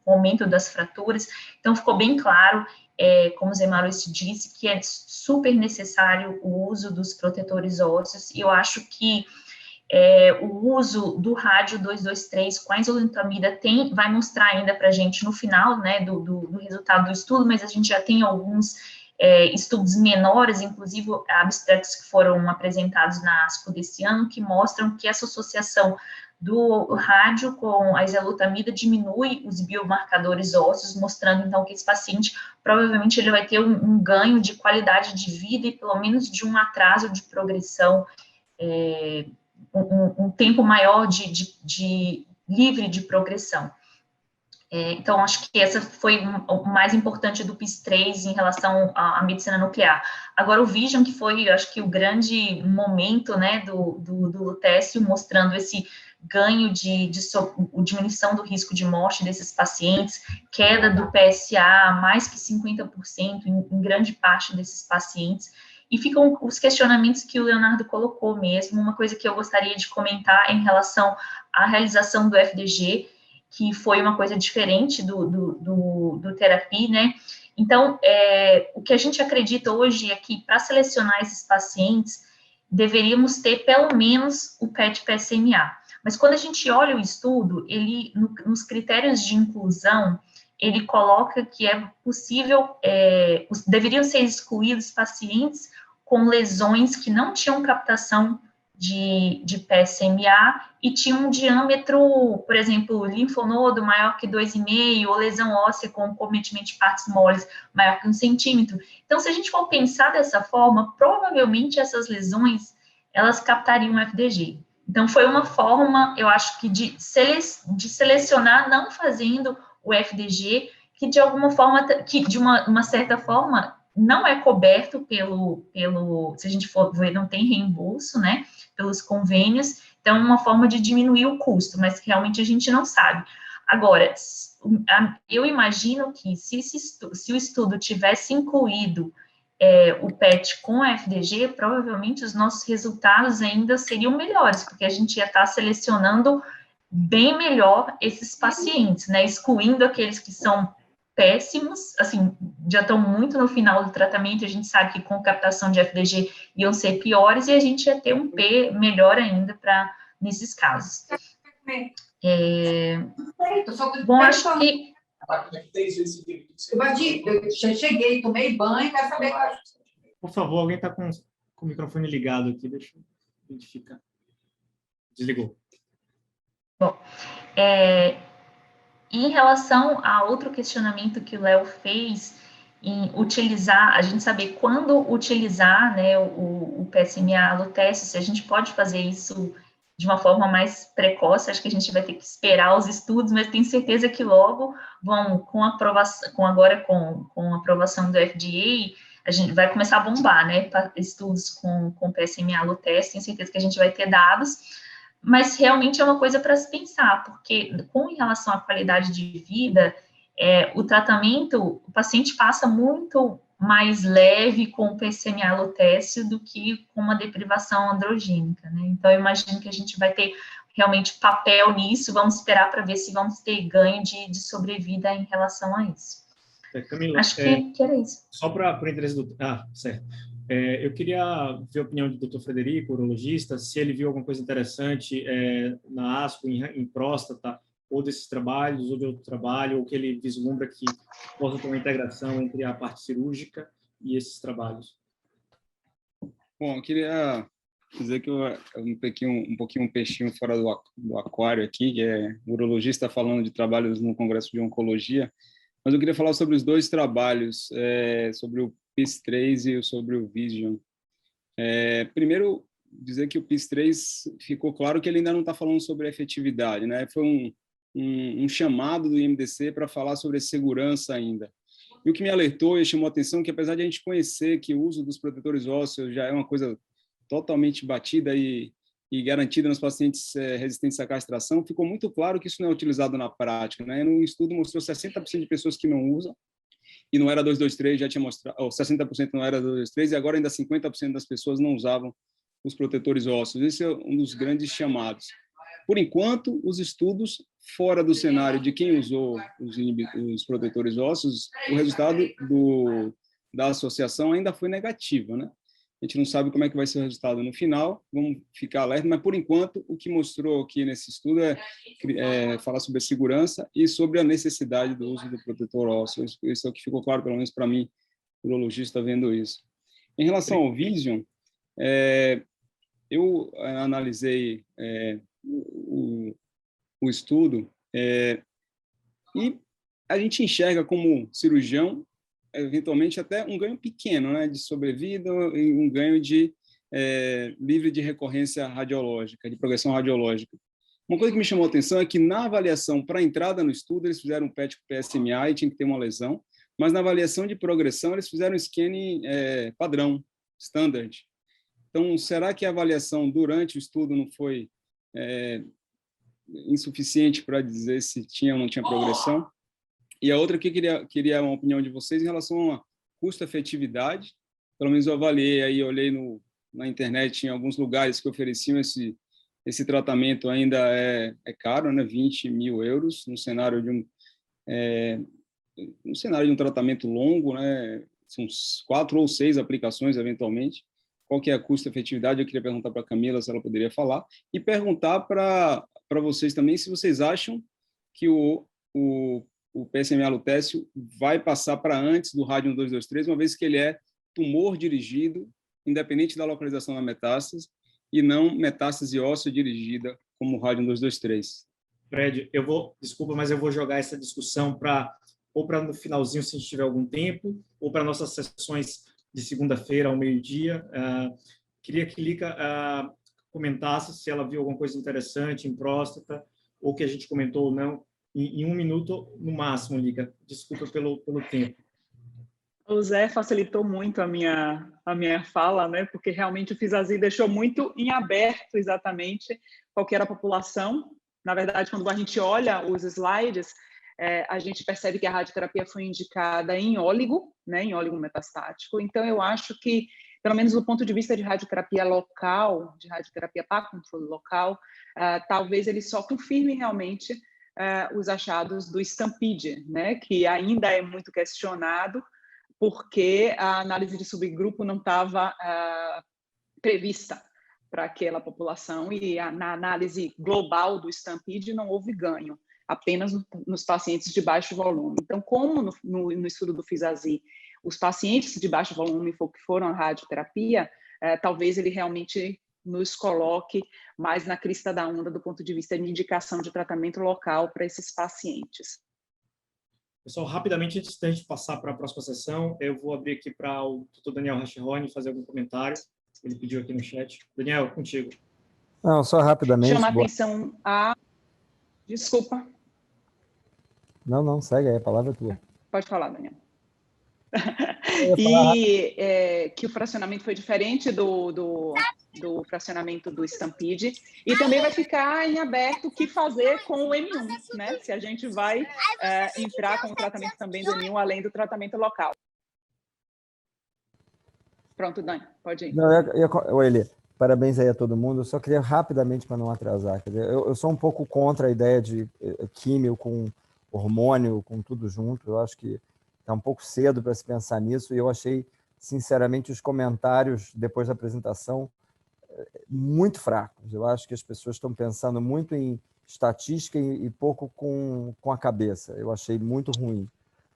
o aumento das fraturas. Então, ficou bem claro, como o Zé Maurício disse, que é super necessário o uso dos protetores ósseos, e eu acho que o uso do rádio 223 com a enzalutamida vai mostrar ainda para a gente no final, né, do resultado do estudo, mas a gente já tem alguns estudos menores, inclusive abstracts que foram apresentados na ASCO desse ano, que mostram que essa associação do rádio com a isolutamida diminui os biomarcadores ósseos, mostrando, então, que esse paciente, provavelmente, ele vai ter um ganho de qualidade de vida e, pelo menos, de um atraso de progressão, um tempo maior de livre de progressão. Então, acho que essa foi o mais importante do PIS-3 em relação à medicina nuclear. Agora, o Vision, que foi, acho que, o grande momento, né, do lutécio, mostrando esse ganho de diminuição do risco de morte desses pacientes, queda do PSA, mais que 50% em grande parte desses pacientes, e ficam os questionamentos que o Leonardo colocou mesmo. Uma coisa que eu gostaria de comentar em relação à realização do FDG, que foi uma coisa diferente do terapia, né? Então, o que a gente acredita hoje é que, para selecionar esses pacientes, deveríamos ter, pelo menos, o PET-PSMA. Mas, quando a gente olha o estudo, ele, nos critérios de inclusão, ele coloca que é possível, deveriam ser excluídos pacientes com lesões que não tinham captação de PSMA e tinha um diâmetro, por exemplo, linfonodo maior que 2,5, ou lesão óssea com cometimento de partes moles maior que 1 centímetro. Então, se a gente for pensar dessa forma, provavelmente essas lesões, elas captariam o FDG. Então, foi uma forma, eu acho que de selecionar, não fazendo o FDG, que de alguma forma, que de uma certa forma, não é coberto pelo, se a gente for ver, não tem reembolso, né, pelos convênios, então é uma forma de diminuir o custo, mas realmente a gente não sabe. Agora, eu imagino que se o estudo tivesse incluído o PET com a FDG, provavelmente os nossos resultados ainda seriam melhores, porque a gente ia estar selecionando bem melhor esses pacientes, né, excluindo aqueles que são péssimos, assim, já estão muito no final do tratamento, a gente sabe que com captação de FDG iam ser piores, e a gente ia ter um P melhor ainda nesses casos. Bom, acho que... Eu cheguei, tomei banho, quero saber... Por favor, alguém está com o microfone ligado aqui, deixa eu identificar. Desligou. Bom, em relação a outro questionamento que o Léo fez, em utilizar, a gente saber quando utilizar, né, o PSMA lutécio, se a gente pode fazer isso de uma forma mais precoce, acho que a gente vai ter que esperar os estudos, mas tenho certeza que logo vão, com a aprovação do FDA, a gente vai começar a bombar, né, estudos com PSMA lutécio, tenho certeza que a gente vai ter dados, mas realmente é uma coisa para se pensar, porque com relação à qualidade de vida, o tratamento, o paciente passa muito mais leve com o PSMA lutécio do que com uma deprivação androgênica, né? Então, eu imagino que a gente vai ter realmente papel nisso, vamos esperar para ver se vamos ter ganho de sobrevida em relação a isso. Camila, acho que era isso. Só para o interesse do... certo. Eu queria ver a opinião do Dr. Frederico, urologista, se ele viu alguma coisa interessante na ASCO, em próstata, ou desses trabalhos, ou de outro trabalho, ou que ele vislumbra que possa ter uma integração entre a parte cirúrgica e esses trabalhos. Bom, eu queria dizer que eu um pouquinho um peixinho fora do aquário aqui, que é urologista falando de trabalhos no Congresso de Oncologia, mas eu queria falar sobre os dois trabalhos, sobre o PIS-3 e sobre o Vision. Primeiro, dizer que o PIS-3 ficou claro que ele ainda não está falando sobre a efetividade, né? Foi um chamado do IMDC para falar sobre a segurança ainda. E o que me alertou e chamou a atenção é que, apesar de a gente conhecer que o uso dos protetores ósseos já é uma coisa totalmente batida e garantida nos pacientes resistentes à castração, ficou muito claro que isso não é utilizado na prática, né? No estudo mostrou 60% de pessoas que não usam, e não era 223, já tinha mostrado, 60% não era 223, e agora ainda 50% das pessoas não usavam os protetores ósseos. Esse é um dos grandes chamados. Por enquanto, os estudos fora do cenário de quem usou os protetores ósseos, o resultado da associação ainda foi negativo, né? A gente não sabe como é que vai ser o resultado no final, vamos ficar alerta, mas, por enquanto, o que mostrou aqui nesse estudo é falar sobre a segurança e sobre a necessidade do uso do protetor ósseo. Isso é o que ficou claro, pelo menos para mim, urologista vendo isso. Em relação ao Vision, eu analisei o estudo e a gente enxerga como cirurgião, eventualmente, até um ganho pequeno, né, de sobrevida e um ganho livre de recorrência radiológica, de progressão radiológica. Uma coisa que me chamou a atenção é que, na avaliação para a entrada no estudo, eles fizeram um PET com PSMA e tinha que ter uma lesão, mas na avaliação de progressão, eles fizeram um scanning padrão, standard. Então, será que a avaliação durante o estudo não foi insuficiente para dizer se tinha ou não tinha progressão? E a outra que eu queria uma opinião de vocês em relação a custo-efetividade. Pelo menos eu avaliei, aí eu olhei na internet, em alguns lugares que ofereciam esse tratamento ainda é caro, né? 20 mil euros, no cenário de um tratamento longo, né? São 4 ou 6 aplicações, eventualmente. Qual que é a custo-efetividade? Eu queria perguntar para a Camila se ela poderia falar, e perguntar para vocês também se vocês acham que o PSMA lutécio vai passar para antes do rádio 1223, uma vez que ele é tumor dirigido, independente da localização da metástase, e não metástase óssea dirigida, como o rádio 1223. Fred, desculpa, mas eu vou jogar essa discussão ou para no finalzinho, se a gente tiver algum tempo, ou para nossas sessões de segunda-feira ao meio-dia. Queria que Lica comentasse se ela viu alguma coisa interessante em próstata, ou que a gente comentou ou não, em 1 minuto no máximo, Lica. Desculpa pelo tempo. O Zé facilitou muito a minha fala, né? Porque realmente o Fizazi deixou muito em aberto exatamente qual que era a população. Na verdade, quando a gente olha os slides, a gente percebe que a radioterapia foi indicada em óligo, né? Em óligo metastático. Então, eu acho que, pelo menos do ponto de vista de radioterapia local, de radioterapia para controle local, talvez ele só confirme realmente os achados do STAMPEDE, né? Que ainda é muito questionado, porque a análise de subgrupo não estava prevista para aquela população, e na análise global do STAMPEDE não houve ganho, apenas nos pacientes de baixo volume. Então, como no estudo do Fizazi, os pacientes de baixo volume que foram à radioterapia, talvez ele realmente nos coloque mais na crista da onda do ponto de vista de indicação de tratamento local para esses pacientes. Pessoal, rapidamente, antes da gente passar para a próxima sessão, eu vou abrir aqui para o Dr. Daniel Rachironi fazer algum comentário. Ele pediu aqui no chat. Daniel, contigo. Não, só rapidamente. Chama a atenção a... Desculpa. Não, segue aí, a palavra é tua. Pode falar, Daniel. Que o fracionamento foi diferente do fracionamento do STAMPEDE, e também vai ficar em aberto o que fazer com o M1, né? Se a gente vai entrar com o tratamento também do M1, além do tratamento local. Pronto, Dani, pode ir. Oi, Eli, parabéns aí a todo mundo. Eu só queria rapidamente, para não atrasar, quer dizer, eu sou um pouco contra a ideia de químio com hormônio, com tudo junto. Eu acho que está um pouco cedo para se pensar nisso, e eu achei, sinceramente, os comentários depois da apresentação muito fracos. Eu acho que as pessoas estão pensando muito em estatística e pouco com a cabeça. Eu achei muito ruim.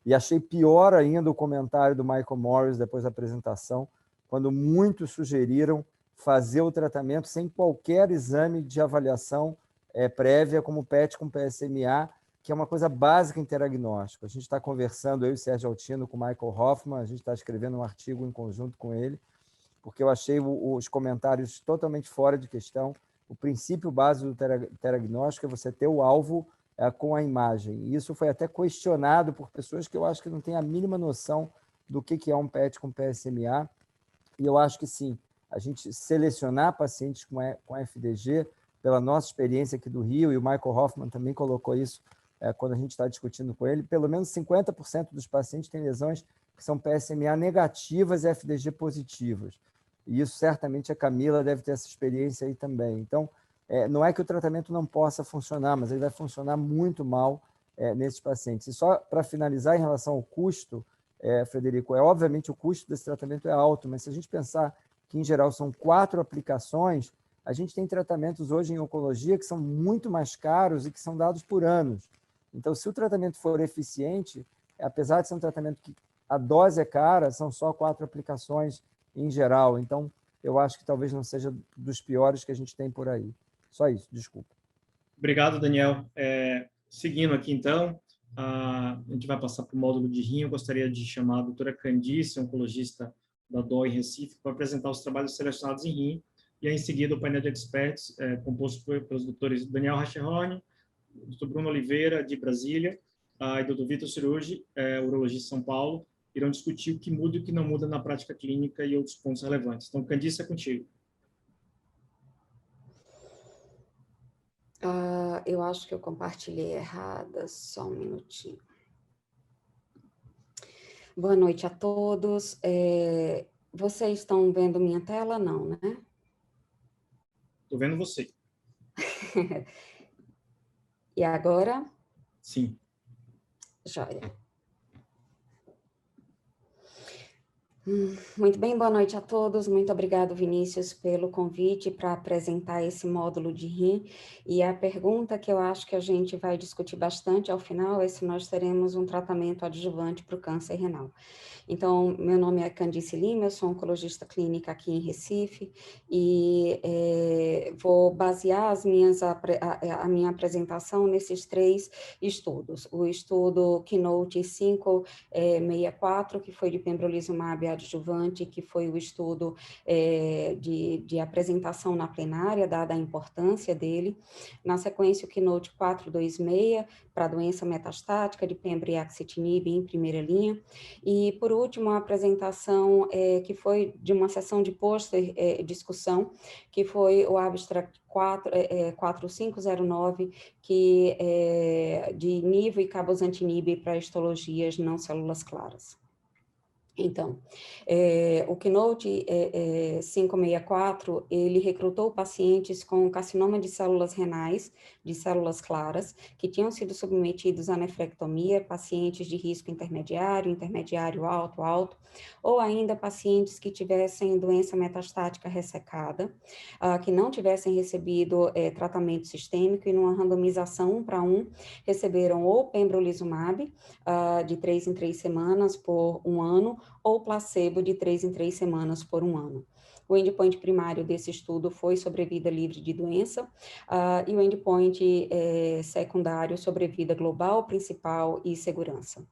E achei pior ainda o comentário do Michael Morris depois da apresentação, quando muitos sugeriram fazer o tratamento sem qualquer exame de avaliação prévia, como PET com PSMA, que é uma coisa básica em diagnóstico. A gente está conversando, eu e o Sérgio Altino, com o Michael Hoffman, a gente está escrevendo um artigo em conjunto com ele, porque eu achei os comentários totalmente fora de questão. O princípio básico do diagnóstico é você ter o alvo com a imagem. E isso foi até questionado por pessoas que eu acho que não têm a mínima noção do que é um PET com PSMA. E eu acho que sim, a gente selecionar pacientes com FDG, pela nossa experiência aqui do Rio, e o Michael Hoffman também colocou isso quando a gente está discutindo com ele, pelo menos 50% dos pacientes têm lesões que são PSMA negativas e FDG positivas. E isso certamente a Camila deve ter essa experiência aí também. Então, não é que o tratamento não possa funcionar, mas ele vai funcionar muito mal nesses pacientes. E só para finalizar, em relação ao custo, Frederico, obviamente o custo desse tratamento é alto, mas se a gente pensar que, em geral, são 4 aplicações, a gente tem tratamentos hoje em oncologia que são muito mais caros e que são dados por anos. Então, se o tratamento for eficiente, apesar de ser um tratamento que a dose é cara, são só 4 aplicações em geral. Então, eu acho que talvez não seja dos piores que a gente tem por aí. Só isso, desculpa. Obrigado, Daniel. Seguindo aqui, então, a gente vai passar para o módulo de rim. Eu gostaria de chamar a doutora Candice, oncologista da DOI Recife, para apresentar os trabalhos selecionados em rim. E aí, em seguida, o painel de experts, composto pelos doutores Daniel Racheroni, Dr. Bruno Oliveira, de Brasília, e Dr. Vitor Cirurgi, urologista de São Paulo, irão discutir o que muda e o que não muda na prática clínica e outros pontos relevantes. Então, Candice, é contigo. Eu acho que eu compartilhei errada, só um minutinho. Boa noite a todos. Vocês estão vendo minha tela? Não, né? Estou vendo você. E agora? Sim. Joia. Muito bem, boa noite a todos. Muito obrigado, Vinícius, pelo convite para apresentar esse módulo de rim. E a pergunta que eu acho que a gente vai discutir bastante ao final é se nós teremos um tratamento adjuvante para o câncer renal. Então, meu nome é Candice Lima, eu sou oncologista clínica aqui em Recife e vou basear a minha apresentação nesses 3 estudos. O estudo Keynote 564, que foi de pembrolizumab adjuvante, que foi o estudo de apresentação na plenária, dada a importância dele. Na sequência, o Keynote 426, para doença metastática de pembro e axitinib em primeira linha. E, por último, a apresentação que foi de uma sessão de pôster discussão, que foi o abstract 4509, que de nivo e cabozantinib para histologias não células claras. Então, o Keynote 564, ele recrutou pacientes com carcinoma de células renais, de células claras, que tinham sido submetidos à nefrectomia, pacientes de risco intermediário, intermediário alto, alto, ou ainda pacientes que tivessem doença metastática ressecada, que não tivessem recebido tratamento sistêmico e numa randomização 1:1, receberam ou pembrolizumab, de 3 em 3 semanas por 1 ano, ou placebo de 3 em 3 semanas por 1 ano. O endpoint primário desse estudo foi sobrevida livre de doença, e o endpoint secundário sobrevida global, principal e segurança.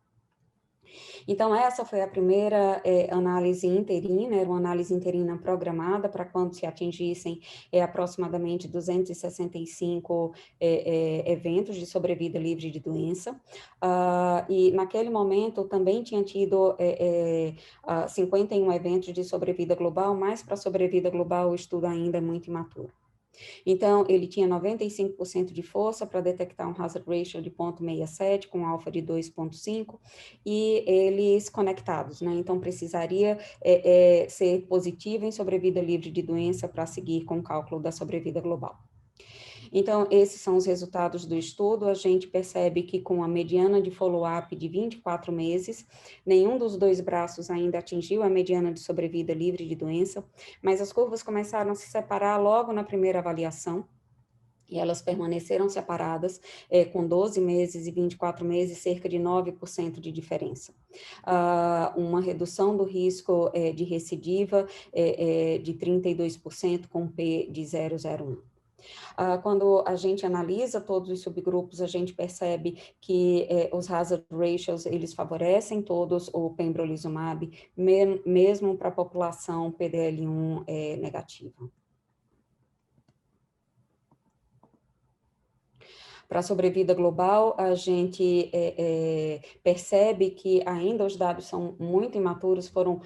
Então, essa foi a primeira análise interina, era uma análise interina programada para quando se atingissem aproximadamente 265 eventos de sobrevida livre de doença, e naquele momento também tinha tido 51 eventos de sobrevida global, mas para sobrevida global o estudo ainda é muito imaturo. Então, ele tinha 95% de força para detectar um hazard ratio de 0,67, com alfa de 2,5, e eles conectados, né? Então, precisaria ser positivo em sobrevida livre de doença para seguir com o cálculo da sobrevida global. Então, esses são os resultados do estudo. A gente percebe que com a mediana de follow-up de 24 meses, nenhum dos 2 braços ainda atingiu a mediana de sobrevida livre de doença, mas as curvas começaram a se separar logo na primeira avaliação, e elas permaneceram separadas com 12 meses e 24 meses, cerca de 9% de diferença. Uma redução do risco de recidiva de 32%, com P de 0,01. Quando a gente analisa todos os subgrupos, a gente percebe que os hazard ratios, eles favorecem todos o pembrolizumab, mesmo para a população PDL1 negativa. Para a sobrevida global, a gente percebe que ainda os dados são muito imaturos, foram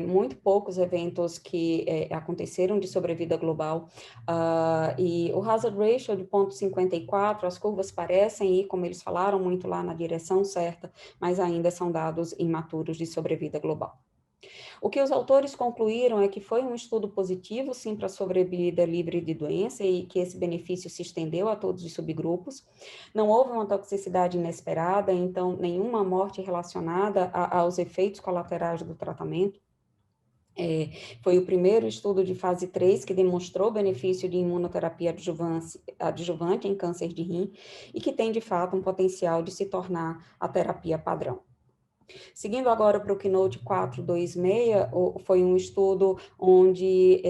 muito poucos eventos que aconteceram de sobrevida global, e o hazard ratio de 0,54, as curvas parecem ir, como eles falaram, muito lá na direção certa, mas ainda são dados imaturos de sobrevida global. O que os autores concluíram é que foi um estudo positivo, sim, para a sobrevida livre de doença e que esse benefício se estendeu a todos os subgrupos. Não houve uma toxicidade inesperada, então nenhuma morte relacionada aos efeitos colaterais do tratamento. Foi o primeiro estudo de fase 3 que demonstrou benefício de imunoterapia adjuvante em câncer de rim e que tem, de fato, um potencial de se tornar a terapia padrão. Seguindo agora para o Keynote 426, foi um estudo onde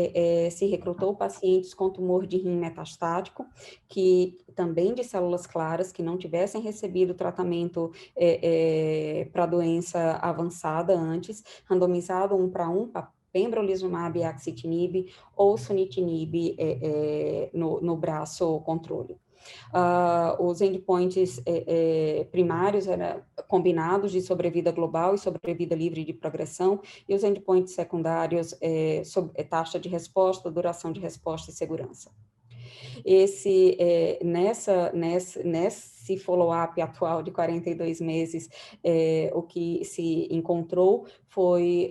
se recrutou pacientes com tumor de rim metastático, que também de células claras, que não tivessem recebido tratamento para doença avançada antes, randomizado 1 para 1, para pembrolizumab e axitinib ou sunitinib no braço controle. Os endpoints primários eram combinados de sobrevida global e sobrevida livre de progressão, e os endpoints secundários, taxa de resposta, duração de resposta e segurança. Nesse follow-up atual de 42 meses, o que se encontrou foi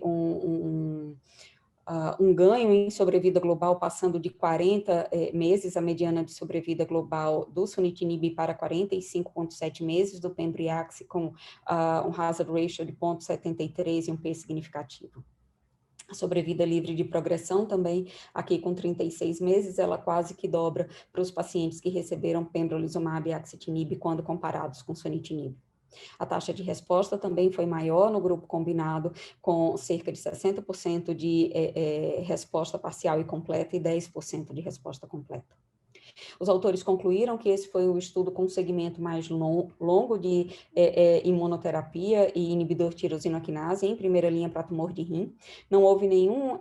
um ganho em sobrevida global, passando de 40 meses, a mediana de sobrevida global do sunitinib para 45,7 meses do Pembrixac, com um hazard ratio de 0,73 e um P significativo. A sobrevida livre de progressão também, aqui com 36 meses, ela quase que dobra para os pacientes que receberam pembrolizumab e axitinib quando comparados com sunitinib. A taxa de resposta também foi maior no grupo combinado, com cerca de 60% de resposta parcial e completa e 10% de resposta completa. Os autores concluíram que esse foi o estudo com segmento mais longo de imunoterapia e inibidor tirosina quinase em primeira linha para tumor de rim. Não houve nenhum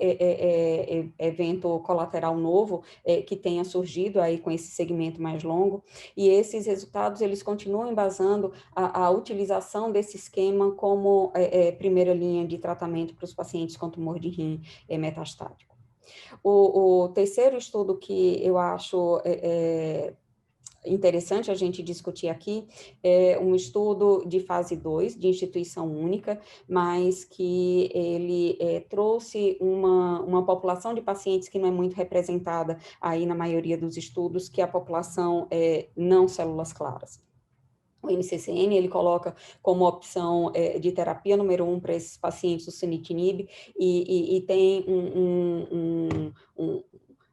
evento colateral novo que tenha surgido aí com esse segmento mais longo, e esses resultados eles continuam embasando a utilização desse esquema como primeira linha de tratamento para os pacientes com tumor de rim metastático. O terceiro estudo que eu acho interessante a gente discutir aqui é um estudo de fase 2, de instituição única, mas que ele trouxe uma população de pacientes que não é muito representada aí na maioria dos estudos, que é a população não células claras. O NCCN, ele coloca como opção de terapia número 1 para esses pacientes o sunitinib e tem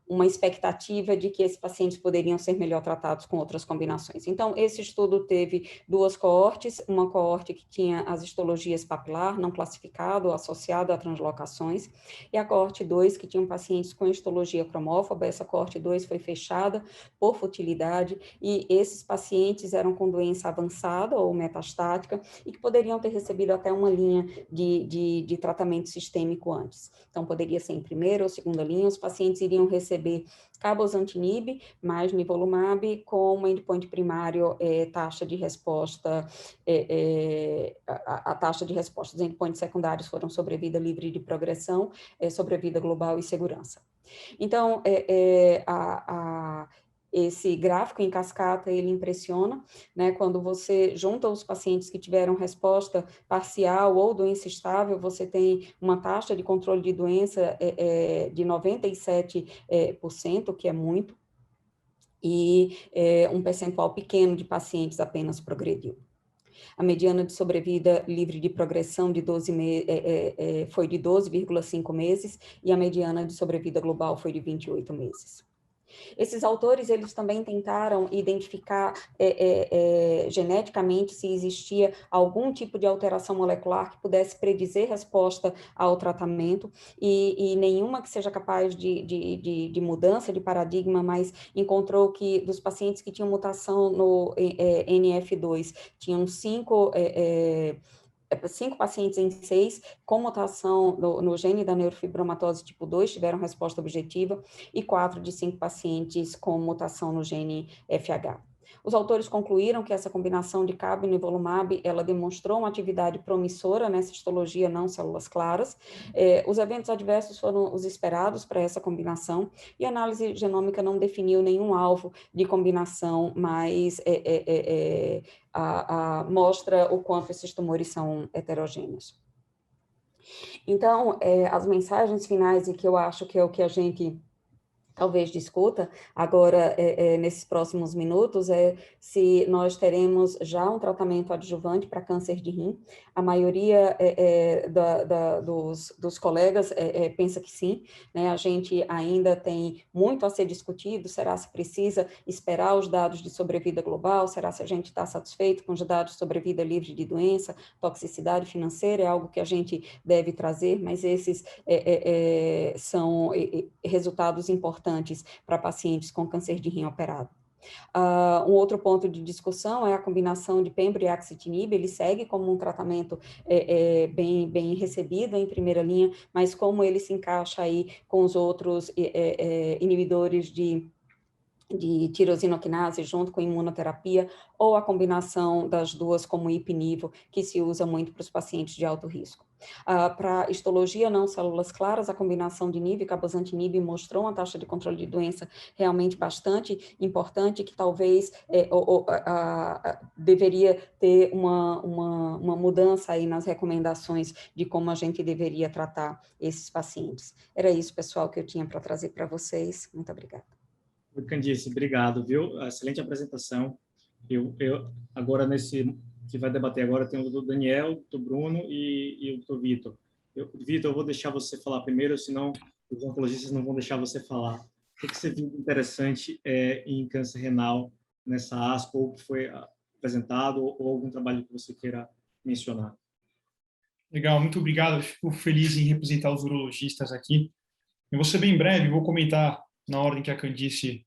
uma expectativa de que esses pacientes poderiam ser melhor tratados com outras combinações. Então, esse estudo teve duas coortes, uma coorte que tinha as histologias papilar, não classificado, associado a translocações, e a coorte 2, que tinha pacientes com histologia cromófoba. Essa coorte 2 foi fechada por futilidade, e esses pacientes eram com doença avançada ou metastática, e que poderiam ter recebido até uma linha de tratamento sistêmico antes. Então, poderia ser em primeira ou segunda linha, os pacientes iriam receber cabozantinib mais nivolumab com um endpoint primário, taxa de resposta, a taxa de resposta dos endpoints secundários foram sobrevida livre de progressão, sobrevida global e segurança. Então, esse gráfico em cascata, ele impressiona, né? Quando você junta os pacientes que tiveram resposta parcial ou doença estável, você tem uma taxa de controle de doença de 97%, que é muito, e um percentual pequeno de pacientes apenas progrediu. A mediana de sobrevida livre de progressão foi de 12,5 meses, e a mediana de sobrevida global foi de 28 meses. Esses autores, eles também tentaram identificar geneticamente se existia algum tipo de alteração molecular que pudesse predizer resposta ao tratamento, e nenhuma que seja capaz de mudança de paradigma, mas encontrou que dos pacientes que tinham mutação no NF2, tinham 5 pacientes em 6 com mutação no gene da neurofibromatose tipo 2 tiveram resposta objetiva, e 4 de 5 pacientes com mutação no gene FH. Os autores concluíram que essa combinação de cabo e nivolumab, ela demonstrou uma atividade promissora nessa histologia não células claras. Os eventos adversos foram os esperados para essa combinação, e a análise genômica não definiu nenhum alvo de combinação, mas mostra o quanto esses tumores são heterogêneos. Então, as mensagens finais, e que eu acho que é o que a gente talvez discuta agora, nesses próximos minutos, se nós teremos já um tratamento adjuvante para câncer de rim. A maioria dos colegas pensa que sim, né? A gente ainda tem muito a ser discutido. Será se precisa esperar os dados de sobrevida global? Será se a gente está satisfeito com os dados de sobrevida livre de doença? Toxicidade financeira é algo que a gente deve trazer, mas esses são resultados importantes para pacientes com câncer de rim operado. Um outro ponto de discussão é a combinação de pembro e axitinib. Ele segue como um tratamento bem recebido em primeira linha, mas como ele se encaixa aí com os outros inibidores de tirosinoquinase junto com imunoterapia, ou a combinação das duas como ipinivo, que se usa muito para os pacientes de alto risco. Para histologia não células claras, a combinação de nivo e cabozantinib mostrou uma taxa de controle de doença realmente bastante importante, que talvez deveria ter uma mudança aí nas recomendações de como a gente deveria tratar esses pacientes. Era isso, pessoal, que eu tinha para trazer para vocês. Muito obrigada. Candice, obrigado, viu? Excelente apresentação. Eu agora, nesse que vai debater agora, tem o doutor Daniel, o doutor Bruno e o doutor Vitor. Vitor, eu vou deixar você falar primeiro, senão os oncologistas não vão deixar você falar. O que você viu de interessante em câncer renal nessa ASCO, ou que foi apresentado, ou algum trabalho que você queira mencionar? Legal, muito obrigado. Eu fico feliz em representar os urologistas aqui. Eu vou ser bem breve, vou comentar na ordem que a Candice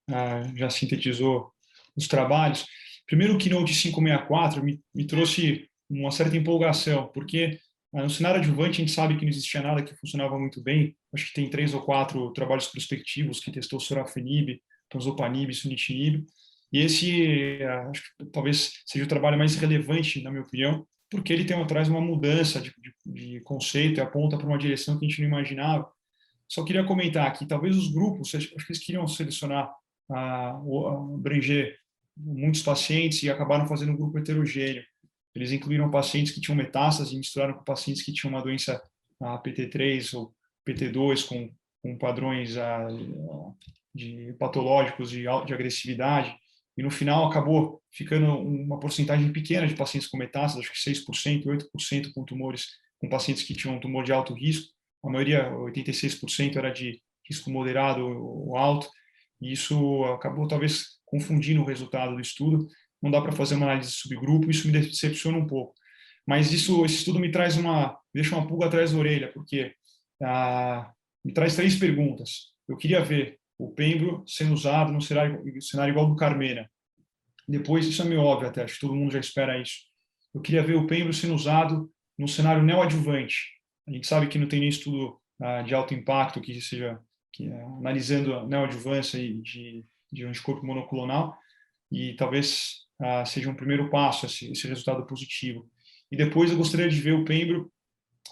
já sintetizou os trabalhos. Primeiro, o Keynote 564 me trouxe uma certa empolgação, porque no cenário adjuvante a gente sabe que não existia nada que funcionava muito bem. Acho que tem 3 ou 4 trabalhos prospectivos que testou sorafenib, tonzopanib, sunitinib, e esse acho que talvez seja o trabalho mais relevante, na minha opinião, porque ele traz uma mudança de conceito e aponta para uma direção que a gente não imaginava. Só queria comentar que talvez os grupos, acho que eles queriam selecionar, abranger muitos pacientes e acabaram fazendo um grupo heterogêneo. Eles incluíram pacientes que tinham metástase e misturaram com pacientes que tinham uma doença PT3 ou PT2 com padrões patológicos de agressividade. E no final acabou ficando uma porcentagem pequena de pacientes com metástase, acho que 6%, 8% com tumores, com pacientes que tinham um tumor de alto risco. A maioria, 86%, era de risco moderado ou alto, e isso acabou talvez confundindo o resultado do estudo. Não dá para fazer uma análise de subgrupo, isso me decepciona um pouco. Mas esse estudo me deixa uma pulga atrás da orelha, porque me traz 3 perguntas. Eu queria ver o pembro sendo usado no cenário igual do Carmena. Depois, isso é meio óbvio até, acho que todo mundo já espera isso. Eu queria ver o pembro sendo usado no cenário neoadjuvante. A gente sabe que não tem nem estudo de alto impacto analisando a neoadjuvância de anticorpo monoclonal, e talvez seja um primeiro passo esse resultado positivo. E depois eu gostaria de ver o pembro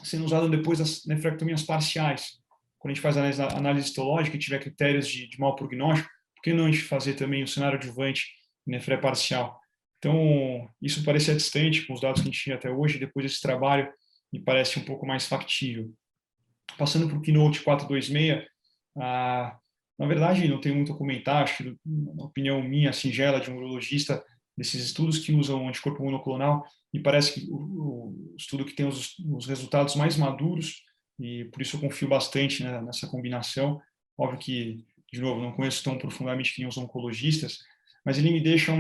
sendo usado depois das nefrectomias parciais. Quando a gente faz a análise histológica e tiver critérios de mau prognóstico, por que não a gente fazer também o cenário adjuvante nefré parcial? Então, isso parecia distante com os dados que a gente tinha até hoje. Depois desse trabalho, me parece um pouco mais factível. Passando para o Keynote 426, na verdade, não tenho muito a comentar, acho que, na opinião minha, singela, de um urologista, desses estudos que usam anticorpo monoclonal, me parece que o estudo que tem os resultados mais maduros, e por isso eu confio bastante, né, nessa combinação. Óbvio que, de novo, não conheço tão profundamente que nem os oncologistas, mas ele me deixa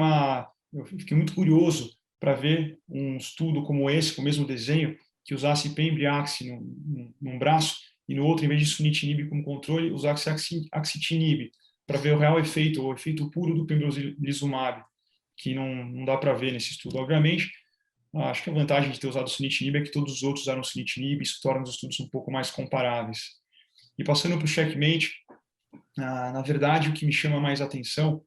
eu fiquei muito curioso para ver um estudo como esse, com o mesmo desenho, que usasse pembriaxi num braço e no outro, em vez de sunitinib como controle, usasse axitinib, para ver o real efeito, o efeito puro do pembrolizumab, que não dá para ver nesse estudo. Obviamente, acho que a vantagem de ter usado sunitinib é que todos os outros usaram sunitinib, isso torna os estudos um pouco mais comparáveis. E passando para o checkmate, na verdade, o que me chama mais atenção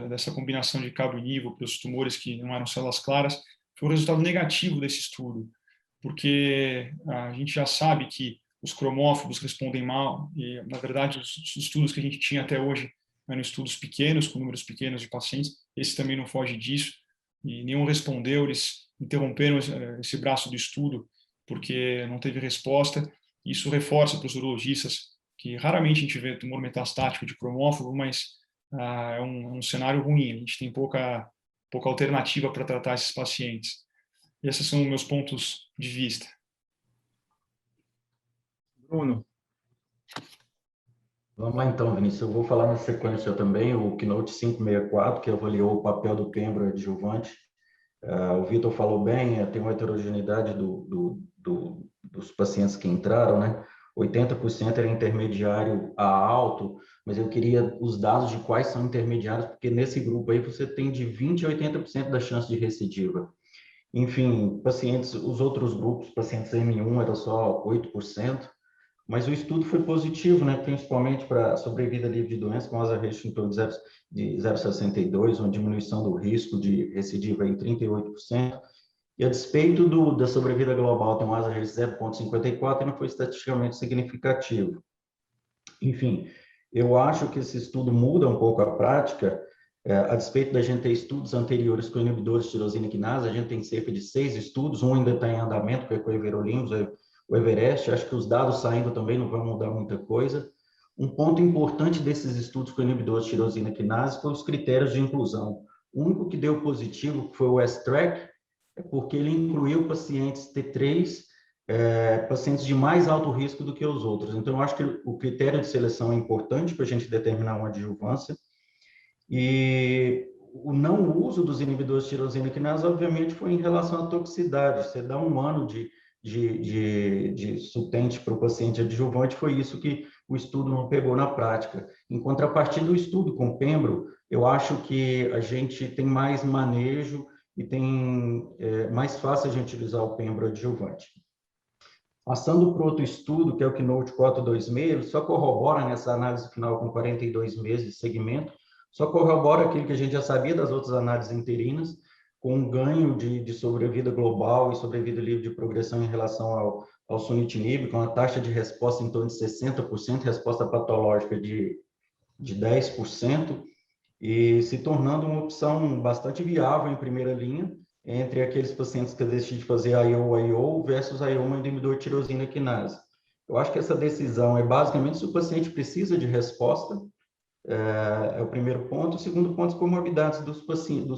dessa combinação de cabo e nivo para os tumores que não eram células claras foi o resultado negativo desse estudo, porque a gente já sabe que os cromófobos respondem mal, e, na verdade, os estudos que a gente tinha até hoje eram estudos pequenos, com números pequenos de pacientes, esse também não foge disso, e nenhum respondeu, eles interromperam esse braço do estudo, porque não teve resposta. Isso reforça para os urologistas que raramente a gente vê tumor metastático de cromófilo, mas é um cenário ruim. A gente tem pouca alternativa para tratar esses pacientes. E esses são meus pontos de vista. Bruno. Vamos lá então, Vinícius. Eu vou falar na sequência também o Keynote 564, que avaliou o papel do pembro adjuvante. O Vitor falou bem, tem uma heterogeneidade dos pacientes que entraram, né? 80% era intermediário a alto, mas eu queria os dados de quais são intermediários, porque nesse grupo aí você tem de 20% a 80% da chance de recidiva. Enfim, os outros grupos, pacientes M1 era só 8%, mas o estudo foi positivo, né? Principalmente para sobrevida livre de doença, com hazard ratio em torno de 0,62, uma diminuição do risco de recidiva em 38%, e a despeito da sobrevida global tem um hazard ratio 0,54 e não foi estatisticamente significativo. Enfim, eu acho que esse estudo muda um pouco a prática, a despeito da gente ter estudos anteriores com inibidores de tirosina quinase, a gente tem cerca de 6 estudos, um ainda está em andamento, que é com o everolimus, o Everest, acho que os dados saindo também não vão mudar muita coisa. Um ponto importante desses estudos com inibidores de tirosina quinase foi os critérios de inclusão. O único que deu positivo foi o S-TRACK, porque ele incluiu pacientes T3, pacientes de mais alto risco do que os outros. Então, eu acho que o critério de seleção é importante para a gente determinar uma adjuvância. E o não uso dos inibidores de tirosina quinase, obviamente, foi em relação à toxicidade. Você dá um ano de subtente para o paciente adjuvante, foi isso que o estudo não pegou na prática. Em contrapartida do estudo com pembro, eu acho que a gente tem mais manejo e mais fácil a gente utilizar o pembro adjuvante. Passando para outro estudo, que é o Keynote 426, ele só corrobora nessa análise final com 42 meses de segmento, só corrobora aquilo que a gente já sabia das outras análises interinas, com um ganho de sobrevida global e sobrevida livre de progressão em relação ao sunitinib, com uma taxa de resposta em torno de 60%, resposta patológica de 10%, e se tornando uma opção bastante viável em primeira linha, entre aqueles pacientes que decidem de fazer IO versus IO inibidor de tirosina quinase. Eu acho que essa decisão é basicamente se o paciente precisa de resposta, é o primeiro ponto. O segundo ponto, as comorbidades dos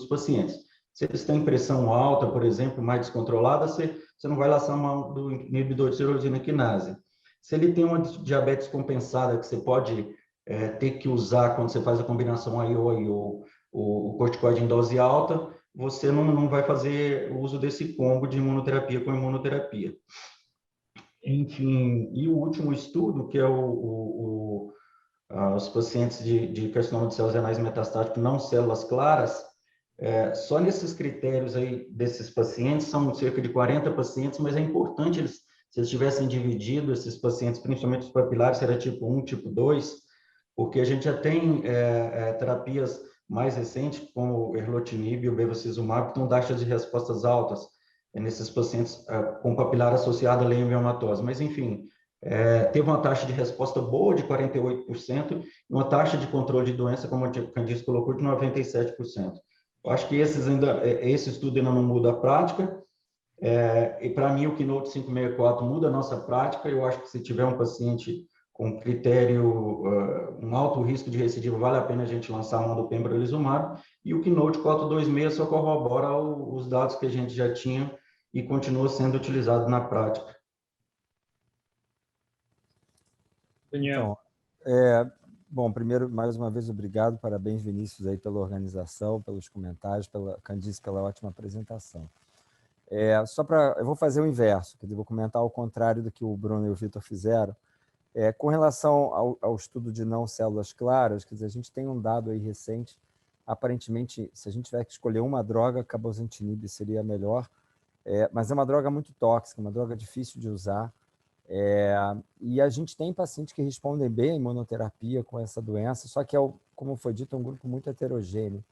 pacientes. Se eles têm pressão alta, por exemplo, mais descontrolada, você não vai lançar mão do inibidor de tirosina quinase. Se ele tem uma diabetes compensada, que você pode ter que usar quando você faz a combinação IO, o corticoide em dose alta, você não vai fazer uso desse combo de imunoterapia com imunoterapia. Enfim, e o último estudo, que é os pacientes de carcinoma de células renais metastático não células claras, só nesses critérios aí desses pacientes, são cerca de 40 pacientes, mas é importante se eles tivessem dividido esses pacientes, principalmente os papilares, se era tipo 1, tipo 2, porque a gente já tem terapias mais recentes, como o erlotinib e o bevacizumab, que estão taxas de respostas altas nesses pacientes com papilar associado à leiomiomatosa. Mas, enfim, teve uma taxa de resposta boa de 48% e uma taxa de controle de doença, como o Candice colocou, de 97%. Eu acho que esse estudo ainda não muda a prática, e para mim o Keynote 564 muda a nossa prática. Eu acho que se tiver um paciente com critério, um alto risco de recidiva, vale a pena a gente lançar a mão do pembrolizumab, e o Keynote 426 só corrobora os dados que a gente já tinha e continua sendo utilizado na prática. Daniel. Então, bom, primeiro, mais uma vez, obrigado, parabéns, Vinícius, aí pela organização, pelos comentários, Candice, pela ótima apresentação. Eu vou fazer o inverso, quer dizer, vou comentar ao contrário do que o Bruno e o Vitor fizeram. Com relação ao estudo de não células claras, quer dizer, a gente tem um dado aí recente, aparentemente, se a gente tiver que escolher uma droga, cabozantinib seria a melhor, mas é uma droga muito tóxica, uma droga difícil de usar, e a gente tem pacientes que respondem bem à imunoterapia com essa doença, só que, como foi dito, é um grupo muito heterogêneo.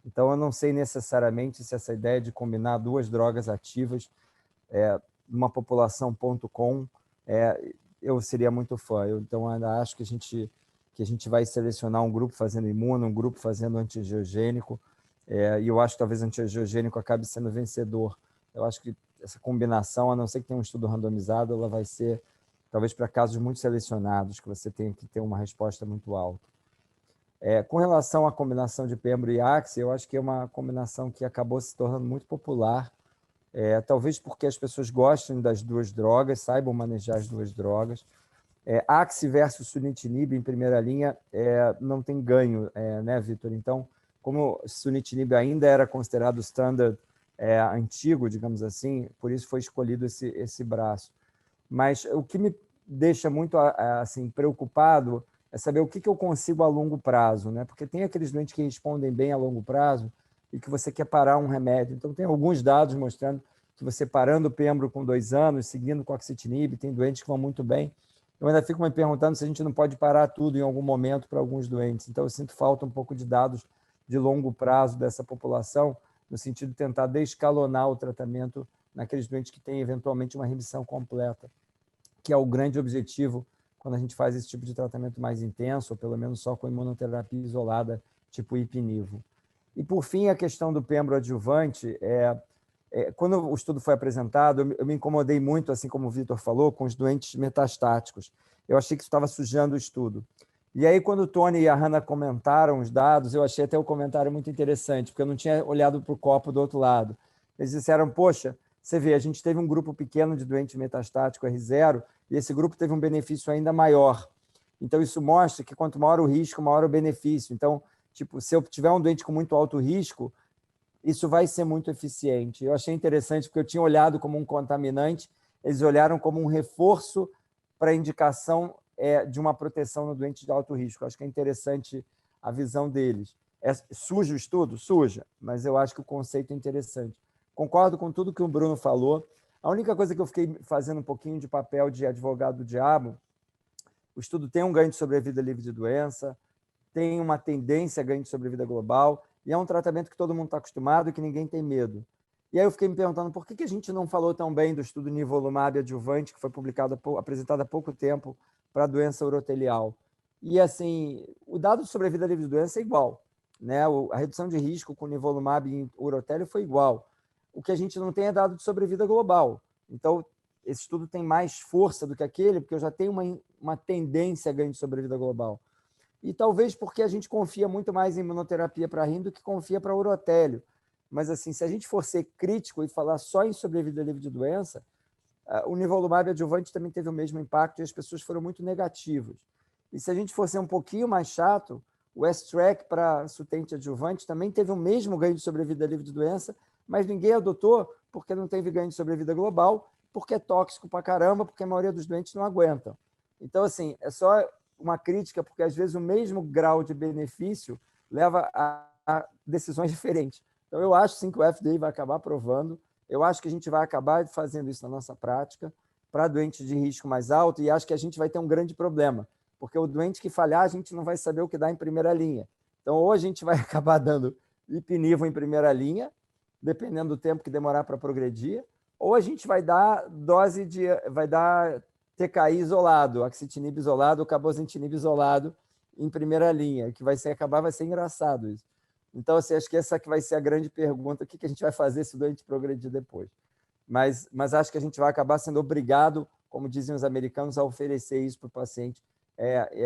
Então, eu não sei necessariamente se essa ideia de combinar duas drogas ativas numa população .com, eu seria muito fã. Então, ainda acho que a gente vai selecionar um grupo fazendo imuno, um grupo fazendo antiangiogênico, e eu acho que talvez o antiangiogênico acabe sendo vencedor. Eu acho que essa combinação, a não ser que tenha um estudo randomizado, ela vai ser talvez para casos muito selecionados, que você tem que ter uma resposta muito alta. Com relação à combinação de pembro e Axe, eu acho que é uma combinação que acabou se tornando muito popular, talvez porque as pessoas gostem das duas drogas, saibam manejar as duas drogas. Axe versus sunitinib em primeira linha não tem ganho, né, Vitor? Então, como sunitinib ainda era considerado standard antigo, digamos assim, por isso foi escolhido esse braço. Mas o que me deixa muito assim, preocupado é saber o que eu consigo a longo prazo, né? Porque tem aqueles doentes que respondem bem a longo prazo e que você quer parar um remédio. Então, tem alguns dados mostrando que você parando o pembro com 2 anos, seguindo com oxatinib, tem doentes que vão muito bem. Eu ainda fico me perguntando se a gente não pode parar tudo em algum momento para alguns doentes. Então, eu sinto falta um pouco de dados de longo prazo dessa população, no sentido de tentar descalonar o tratamento naqueles doentes que têm, eventualmente, uma remissão completa, que é o grande objetivo quando a gente faz esse tipo de tratamento mais intenso, ou pelo menos só com imunoterapia isolada, tipo ipinivo. E, por fim, a questão do pembro adjuvante, quando o estudo foi apresentado, eu me incomodei muito, assim como o Vitor falou, com os doentes metastáticos. Eu achei que isso estava sujando o estudo. E aí, quando o Tony e a Hannah comentaram os dados, eu achei até o comentário muito interessante, porque eu não tinha olhado para o copo do outro lado. Eles disseram, poxa, você vê, a gente teve um grupo pequeno de doente metastático R0, e esse grupo teve um benefício ainda maior. Então, isso mostra que quanto maior o risco, maior o benefício. Então, tipo, se eu tiver um doente com muito alto risco, isso vai ser muito eficiente. Eu achei interessante, porque eu tinha olhado como um contaminante, eles olharam como um reforço para a indicação de uma proteção no doente de alto risco. Eu acho que é interessante a visão deles. Suja o estudo? Suja, mas eu acho que o conceito é interessante. Concordo com tudo que o Bruno falou. A única coisa que eu fiquei fazendo um pouquinho de papel de advogado do diabo, o estudo tem um ganho de sobrevida livre de doença, tem uma tendência a ganho de sobrevida global, e é um tratamento que todo mundo está acostumado e que ninguém tem medo. E aí eu fiquei me perguntando por que a gente não falou tão bem do estudo nivolumab adjuvante, que foi apresentado há pouco tempo para a doença urotelial. E, assim, o dado de sobrevida livre de doença é igual, né? A redução de risco com nivolumab em urotélio foi igual. O que a gente não tem é dado de sobrevida global. Então, esse estudo tem mais força do que aquele, porque eu já tenho uma tendência a ganho de sobrevida global. E talvez porque a gente confia muito mais em imunoterapia para rim do que confia para urotélio. Mas, assim, se a gente for ser crítico e falar só em sobrevida livre de doença, o nivolumab adjuvante também teve o mesmo impacto e as pessoas foram muito negativas. E se a gente for ser um pouquinho mais chato, o S-TRAC para sutente adjuvante também teve o mesmo ganho de sobrevida livre de doença, mas ninguém adotou porque não teve ganho de sobrevida global, porque é tóxico para caramba, porque a maioria dos doentes não aguentam. Então, assim, é só uma crítica, porque às vezes o mesmo grau de benefício leva a decisões diferentes. Então, eu acho sim que o FDA vai acabar aprovando, eu acho que a gente vai acabar fazendo isso na nossa prática para doentes de risco mais alto, e acho que a gente vai ter um grande problema, porque o doente que falhar, a gente não vai saber o que dá em primeira linha. Então, ou a gente vai acabar dando ipinivo em primeira linha, dependendo do tempo que demorar para progredir, ou a gente vai dar vai dar TKI isolado, axitinib isolado, ou cabozantinib isolado em primeira linha, que vai ser engraçado isso. Então, assim, acho que essa que vai ser a grande pergunta, o que a gente vai fazer se o doente progredir depois. Mas acho que a gente vai acabar sendo obrigado, como dizem os americanos, a oferecer isso para o paciente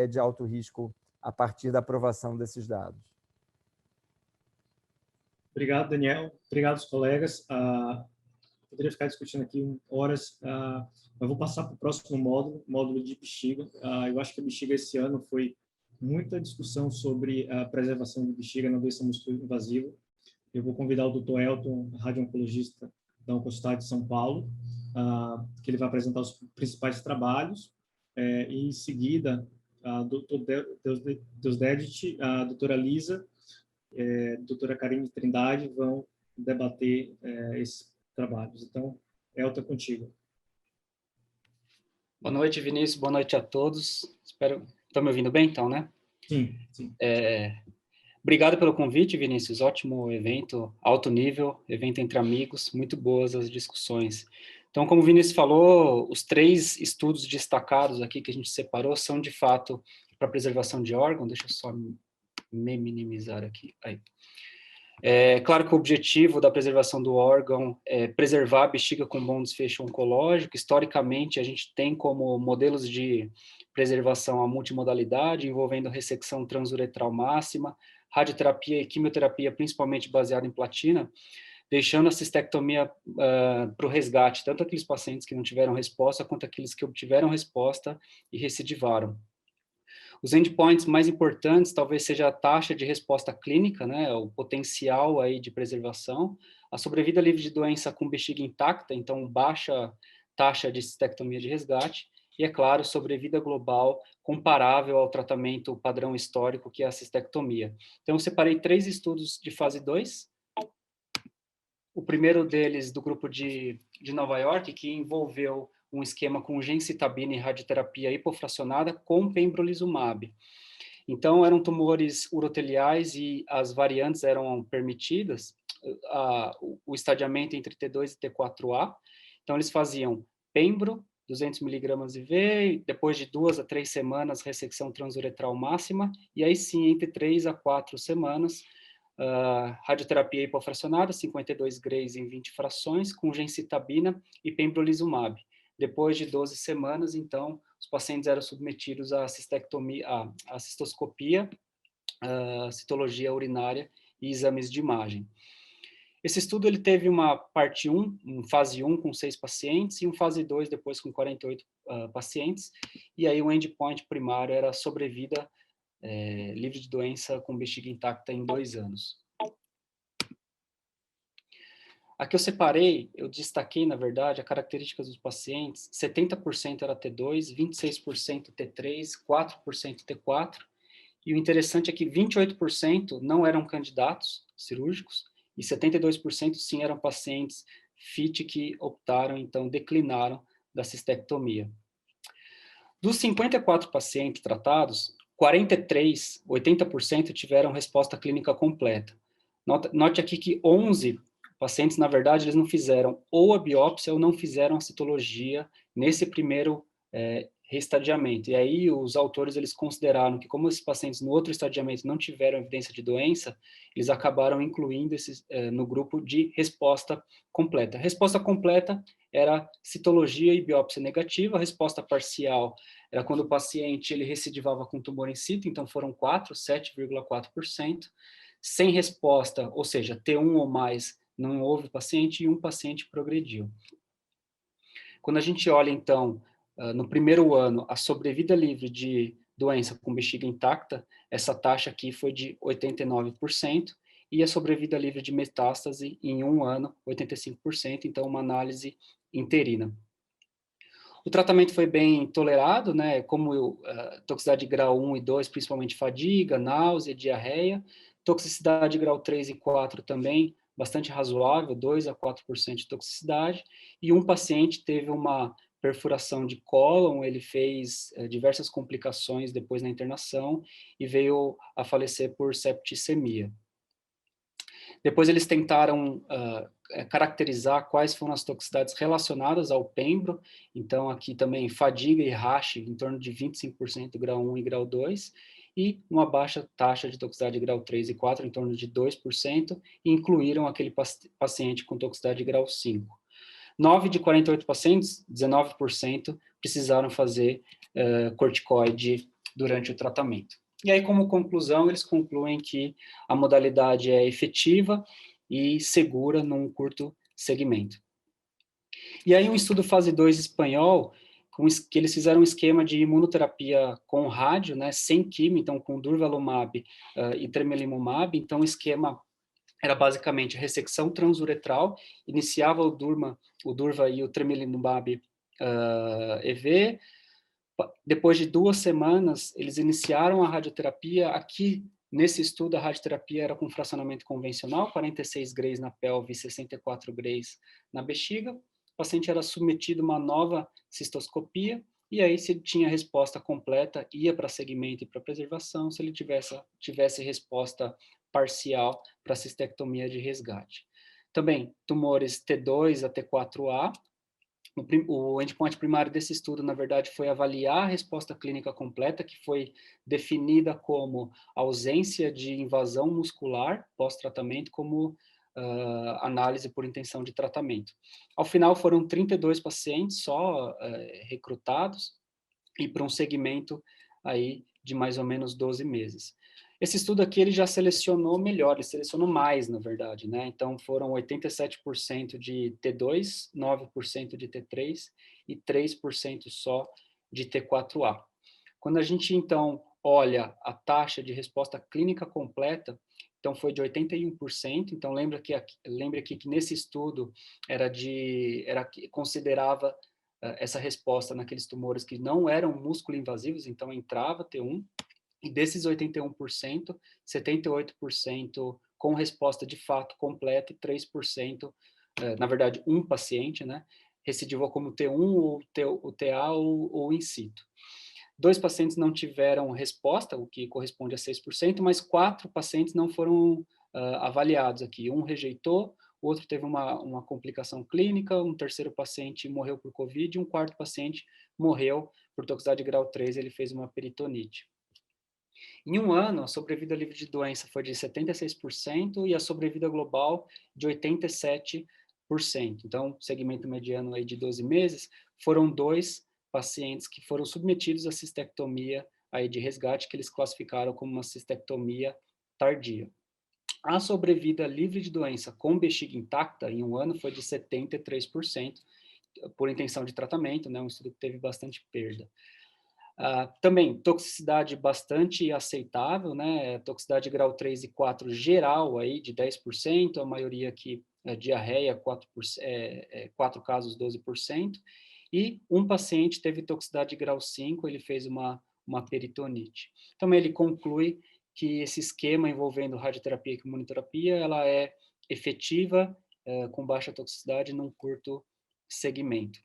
de alto risco a partir da aprovação desses dados. Obrigado, Daniel. Obrigado aos colegas. Poderia ficar discutindo aqui horas. Eu vou passar para o próximo módulo de bexiga. Eu acho que a bexiga esse ano foi muita discussão sobre a preservação de bexiga na doença musculoinvasiva. Eu vou convidar o Dr. Elton, radio-oncologista da Oncocidade de São Paulo, que ele vai apresentar os principais trabalhos. E, em seguida, a Dr. Deusdedit, a doutora Lisa, a doutora Karine Trindade vão debater esses trabalhos. Então, Elton, contigo. Boa noite, Vinícius. Boa noite a todos. Estão me ouvindo bem, então, né? Sim. Obrigado pelo convite, Vinícius. Ótimo evento, alto nível, evento entre amigos, muito boas as discussões. Então, como o Vinícius falou, os 3 estudos destacados aqui que a gente separou são, de fato, para preservação de órgão. Deixa eu só me minimizar aqui. Aí. É claro que o objetivo da preservação do órgão é preservar a bexiga com bom desfecho oncológico. Historicamente, a gente tem como modelos de preservação a multimodalidade, envolvendo ressecção transuretral máxima, radioterapia e quimioterapia, principalmente baseada em platina, deixando a cistectomia para o resgate, tanto aqueles pacientes que não tiveram resposta, quanto aqueles que obtiveram resposta e recidivaram. Os endpoints mais importantes talvez seja a taxa de resposta clínica, né, o potencial aí de preservação, a sobrevida livre de doença com bexiga intacta, então baixa taxa de cistectomia de resgate, e, é claro, sobrevida global comparável ao tratamento padrão histórico, que é a cistectomia. Então, eu separei 3 estudos de fase 2. O primeiro deles, do grupo de Nova York, que envolveu um esquema com gencitabina e radioterapia hipofracionada com pembrolizumab. Então, eram tumores uroteliais e as variantes eram permitidas, o estadiamento entre T2 e T4A. Então, eles faziam pembro, 200 miligramas IV, depois de 2 a 3 semanas, ressecção transuretral máxima, e aí sim, entre 3 a 4 semanas, radioterapia hipofracionada, 52 grays em 20 frações, com gencitabina e pembrolizumab. Depois de 12 semanas, então, os pacientes eram submetidos à cistectomia, à cistoscopia, citologia urinária e exames de imagem. Esse estudo ele teve uma parte 1, fase 1 com 6 pacientes, e um fase 2 depois com 48 pacientes, e aí o endpoint primário era sobrevida livre de doença com bexiga intacta em 2 anos. Aqui eu separei, eu destaquei, na verdade, as características dos pacientes. 70% era T2, 26% T3, 4% T4, e o interessante é que 28% não eram candidatos cirúrgicos, e 72% sim eram pacientes FIT que optaram, então declinaram da cistectomia. Dos 54 pacientes tratados, 43, 80% tiveram resposta clínica completa. Note aqui que 11 pacientes, na verdade, eles não fizeram ou a biópsia ou não fizeram a citologia nesse primeiro reestadiamento. E aí os autores eles consideraram que, como esses pacientes no outro estadiamento não tiveram evidência de doença, eles acabaram incluindo esses no grupo de resposta completa. Resposta completa era citologia e biópsia negativa. A resposta parcial era quando o paciente ele recidivava com tumor in situ, então foram 7,4%. Sem resposta, ou seja, T1 ou mais, não houve paciente, e um paciente progrediu. Quando a gente olha, então, no primeiro ano, a sobrevida livre de doença com bexiga intacta, essa taxa aqui foi de 89%, e a sobrevida livre de metástase em 1 ano, 85%, então uma análise interina. O tratamento foi bem tolerado, né, como toxicidade de grau 1 e 2, principalmente fadiga, náusea, diarreia, toxicidade de grau 3 e 4 também, bastante razoável, 2 a 4% de toxicidade, e um paciente teve uma perfuração de cólon, ele fez diversas complicações depois na internação e veio a falecer por septicemia. Depois eles tentaram caracterizar quais foram as toxicidades relacionadas ao pembro, então aqui também fadiga e rash em torno de 25% grau 1 e grau 2, e uma baixa taxa de toxicidade de grau 3 e 4, em torno de 2%, e incluíram aquele paciente com toxicidade de grau 5. 9 de 48 pacientes, 19%, precisaram fazer corticoide durante o tratamento. E aí, como conclusão, eles concluem que a modalidade é efetiva e segura num curto segmento. E aí, um estudo fase 2 espanhol, que eles fizeram um esquema de imunoterapia com rádio, né, sem quimio, então com durvalumab e tremelimumab. Então, o esquema era basicamente ressecção transuretral, iniciava o durva e o tremelimumab EV. Depois de 2 semanas, eles iniciaram a radioterapia. Aqui, nesse estudo, a radioterapia era com fracionamento convencional, 46 grays na pelve e 64 grays na bexiga. O paciente era submetido a uma nova cistoscopia, e aí, se ele tinha resposta completa, ia para segmento e para preservação. Se ele tivesse resposta parcial, para cistectomia de resgate. Também, tumores T2 a T4A, O endpoint primário desse estudo, na verdade, foi avaliar a resposta clínica completa, que foi definida como ausência de invasão muscular pós-tratamento, como análise por intenção de tratamento. Ao final, foram 32 pacientes só recrutados, e para um segmento aí de mais ou menos 12 meses. Esse estudo aqui, ele já selecionou melhor, ele selecionou mais, na verdade, né? Então, foram 87% de T2, 9% de T3 e 3% só de T4A. Quando a gente, então, olha a taxa de resposta clínica completa, então foi de 81%, então lembre aqui que nesse estudo considerava essa resposta naqueles tumores que não eram músculo invasivos, então entrava T1, e desses 81%, 78% com resposta de fato completa e 3%, na verdade, um paciente, né, recidivou como T1 ou o TA ou in situ. 2 pacientes não tiveram resposta, o que corresponde a 6%, mas 4 pacientes não foram avaliados aqui. Um rejeitou, o outro teve uma complicação clínica, um terceiro paciente morreu por Covid, e um quarto paciente morreu por toxicidade grau 3, ele fez uma peritonite. Em um ano, a sobrevida livre de doença foi de 76% e a sobrevida global de 87%. Então, segmento mediano aí de 12 meses, foram 2 pacientes que foram submetidos à cistectomia aí de resgate, que eles classificaram como uma cistectomia tardia. A sobrevida livre de doença com bexiga intacta em um ano foi de 73%, por intenção de tratamento, né, um estudo que teve bastante perda. Também, toxicidade bastante aceitável, né, toxicidade grau 3 e 4 geral, aí, de 10%, a maioria aqui diarreia, 4 casos, 12%, e um paciente teve toxicidade grau 5, ele fez uma peritonite. Também ele conclui que esse esquema envolvendo radioterapia e quimioterapia, ela é efetiva, com baixa toxicidade, num curto segmento.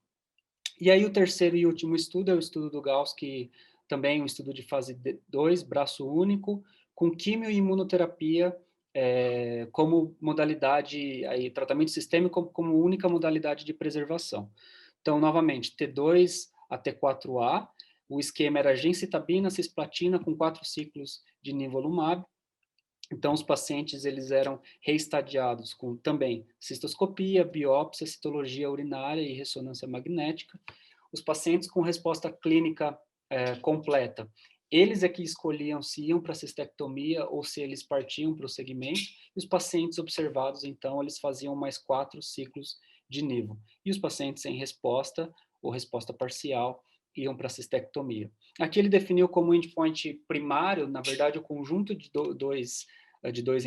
E aí o terceiro e último estudo é o estudo do Gauss, que também é um estudo de fase 2, braço único, com quimio e imunoterapia como modalidade, aí, tratamento sistêmico como única modalidade de preservação. Então, novamente, T2 a T4A, o esquema era gencitabina, cisplatina, com 4 ciclos de nivolumab. Então, os pacientes, eles eram reestadiados com também cistoscopia, biópsia, citologia urinária e ressonância magnética. Os pacientes com resposta clínica completa, eles é que escolhiam se iam para a cistectomia ou se eles partiam para o segmento. E os pacientes observados, então, eles faziam mais 4 ciclos de nivo. E os pacientes sem resposta ou resposta parcial iam para a cistectomia. Aqui ele definiu como endpoint primário, na verdade, o conjunto de dois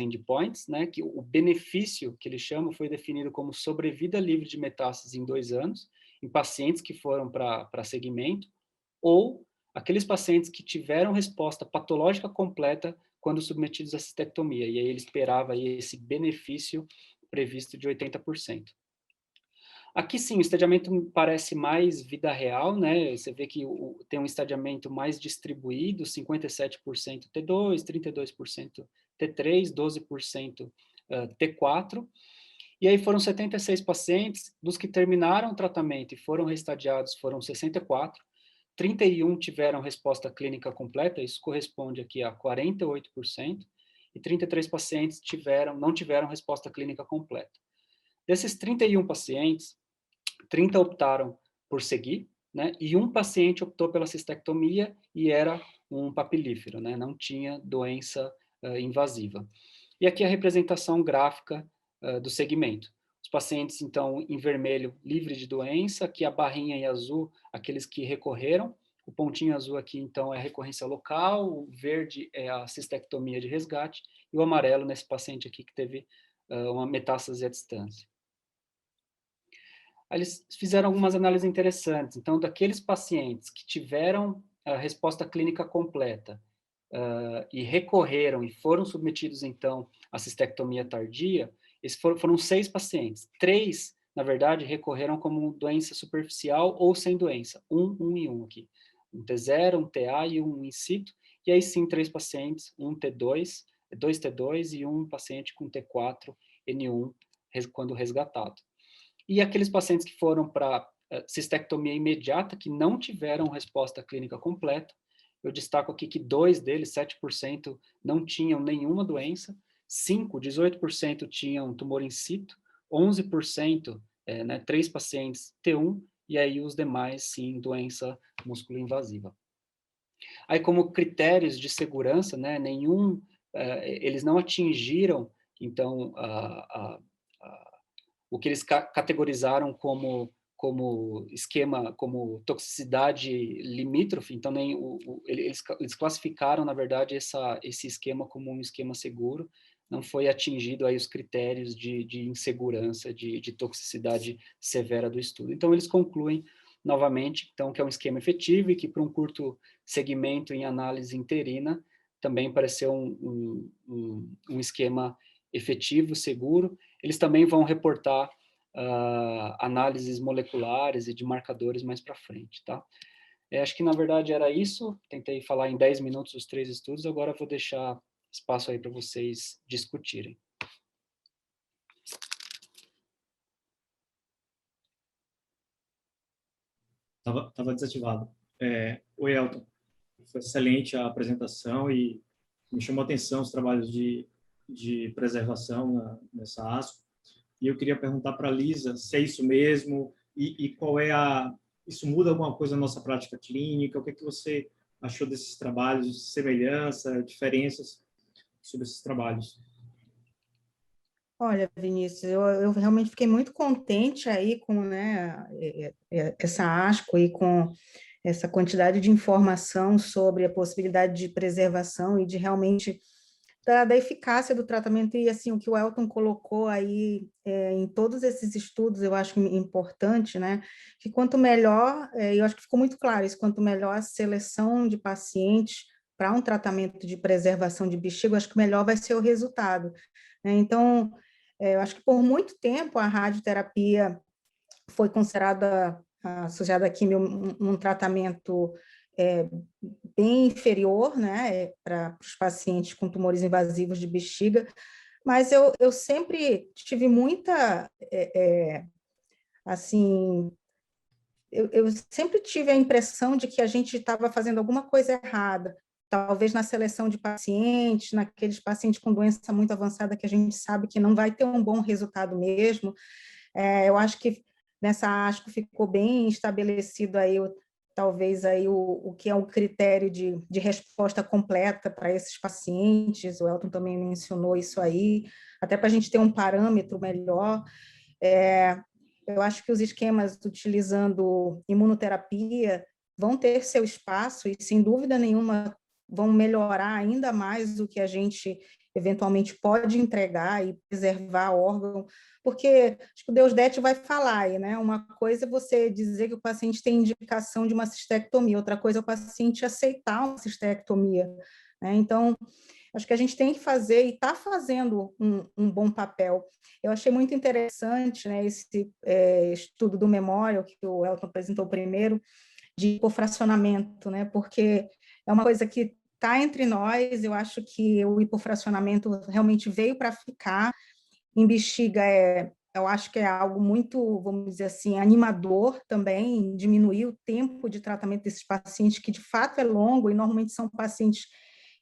endpoints, né, que o benefício que ele chama foi definido como sobrevida livre de metástase em 2 anos, em pacientes que foram para segmento, ou aqueles pacientes que tiveram resposta patológica completa quando submetidos à cistectomia, e aí ele esperava aí esse benefício previsto de 80%. Aqui sim, o estadiamento parece mais vida real, né? Você vê que tem um estadiamento mais distribuído, 57% T2, 32% T3, 12% T4. E aí foram 76 pacientes, dos que terminaram o tratamento e foram reestadiados, foram 64. 31 tiveram resposta clínica completa, isso corresponde aqui a 48%, e 33 pacientes não tiveram resposta clínica completa. Desses 31 pacientes, 30 optaram por seguir, né, e um paciente optou pela cistectomia e era um papilífero, né, não tinha doença invasiva. E aqui a representação gráfica do segmento. Os pacientes, então, em vermelho, livre de doença, aqui a barrinha em azul, aqueles que recorreram, o pontinho azul aqui, então, é a recorrência local, o verde é a cistectomia de resgate, e o amarelo nesse paciente aqui que teve uma metástase à distância. Aí eles fizeram algumas análises interessantes. Então, daqueles pacientes que tiveram a resposta clínica completa e recorreram e foram submetidos, então, à cistectomia tardia, esses foram 6 pacientes. 3, na verdade, recorreram como doença superficial ou sem doença. 1 e 1 aqui. Um T0, um TA e um in situ. E aí sim, 3 pacientes, um T2, 2 T2 e um paciente com T4, N1, quando resgatado. E aqueles pacientes que foram para cistectomia imediata que não tiveram resposta clínica completa. Eu destaco aqui que 2 deles, 7%, não tinham nenhuma doença, 18% tinham tumor in situ, 11%, 3 pacientes T1, e aí os demais, sim, doença músculo-invasiva. Aí, como critérios de segurança, né, eles não atingiram, então, o que eles categorizaram como esquema, como toxicidade limítrofe, então eles classificaram, na verdade, esse esquema como um esquema seguro, não foi atingido aí os critérios de insegurança, de toxicidade severa do estudo. Então, eles concluem, novamente, então, que é um esquema efetivo e que, para um curto segmento em análise interina, também pareceu um esquema efetivo, seguro. Eles também vão reportar análises moleculares e de marcadores mais para frente, tá? Acho que, na verdade, era isso. Tentei falar em 10 minutos os 3 estudos, agora vou deixar espaço aí para vocês discutirem. Estava desativado. Oi, Elton. Foi excelente a apresentação e me chamou a atenção os trabalhos de preservação nessa ASCO. E eu queria perguntar para a Lisa se é isso mesmo e qual é isso muda alguma coisa na nossa prática clínica? O que é que você achou desses trabalhos, semelhança, diferenças sobre esses trabalhos? Olha, Vinícius, eu realmente fiquei muito contente aí com, né, essa ASCO e com essa quantidade de informação sobre a possibilidade de preservação e de realmente da eficácia do tratamento. E assim, o que o Elton colocou aí em todos esses estudos, eu acho importante, né, que quanto melhor, eu acho que ficou muito claro isso, quanto melhor a seleção de pacientes para um tratamento de preservação de bexiga, eu acho que melhor vai ser o resultado, né? Então, eu acho que por muito tempo a radioterapia foi considerada, associada à quimio, um tratamento bem inferior, né, para os pacientes com tumores invasivos de bexiga, mas eu sempre tive muita, assim, eu sempre tive a impressão de que a gente estava fazendo alguma coisa errada, talvez na seleção de pacientes, naqueles pacientes com doença muito avançada que a gente sabe que não vai ter um bom resultado mesmo. Eu acho que nessa ASCO ficou bem estabelecido aí, talvez aí o que é o critério de resposta completa para esses pacientes, o Elton também mencionou isso aí, até para a gente ter um parâmetro melhor. Eu acho que os esquemas utilizando imunoterapia vão ter seu espaço e, sem dúvida nenhuma, vão melhorar ainda mais o que a gente eventualmente pode entregar e preservar órgão, porque acho que o Deusdedit vai falar aí, né? Uma coisa é você dizer que o paciente tem indicação de uma cistectomia, outra coisa é o paciente aceitar uma cistectomia, né? Então, acho que a gente tem que fazer e está fazendo um bom papel. Eu achei muito interessante, né, esse estudo do Memorial, que o Elton apresentou primeiro, de hipofracionamento, né, porque é uma coisa que está entre nós. Eu acho que o hipofracionamento realmente veio para ficar. Em bexiga, eu acho que é algo muito, vamos dizer assim, animador também, diminuir o tempo de tratamento desses pacientes, que de fato é longo, e normalmente são pacientes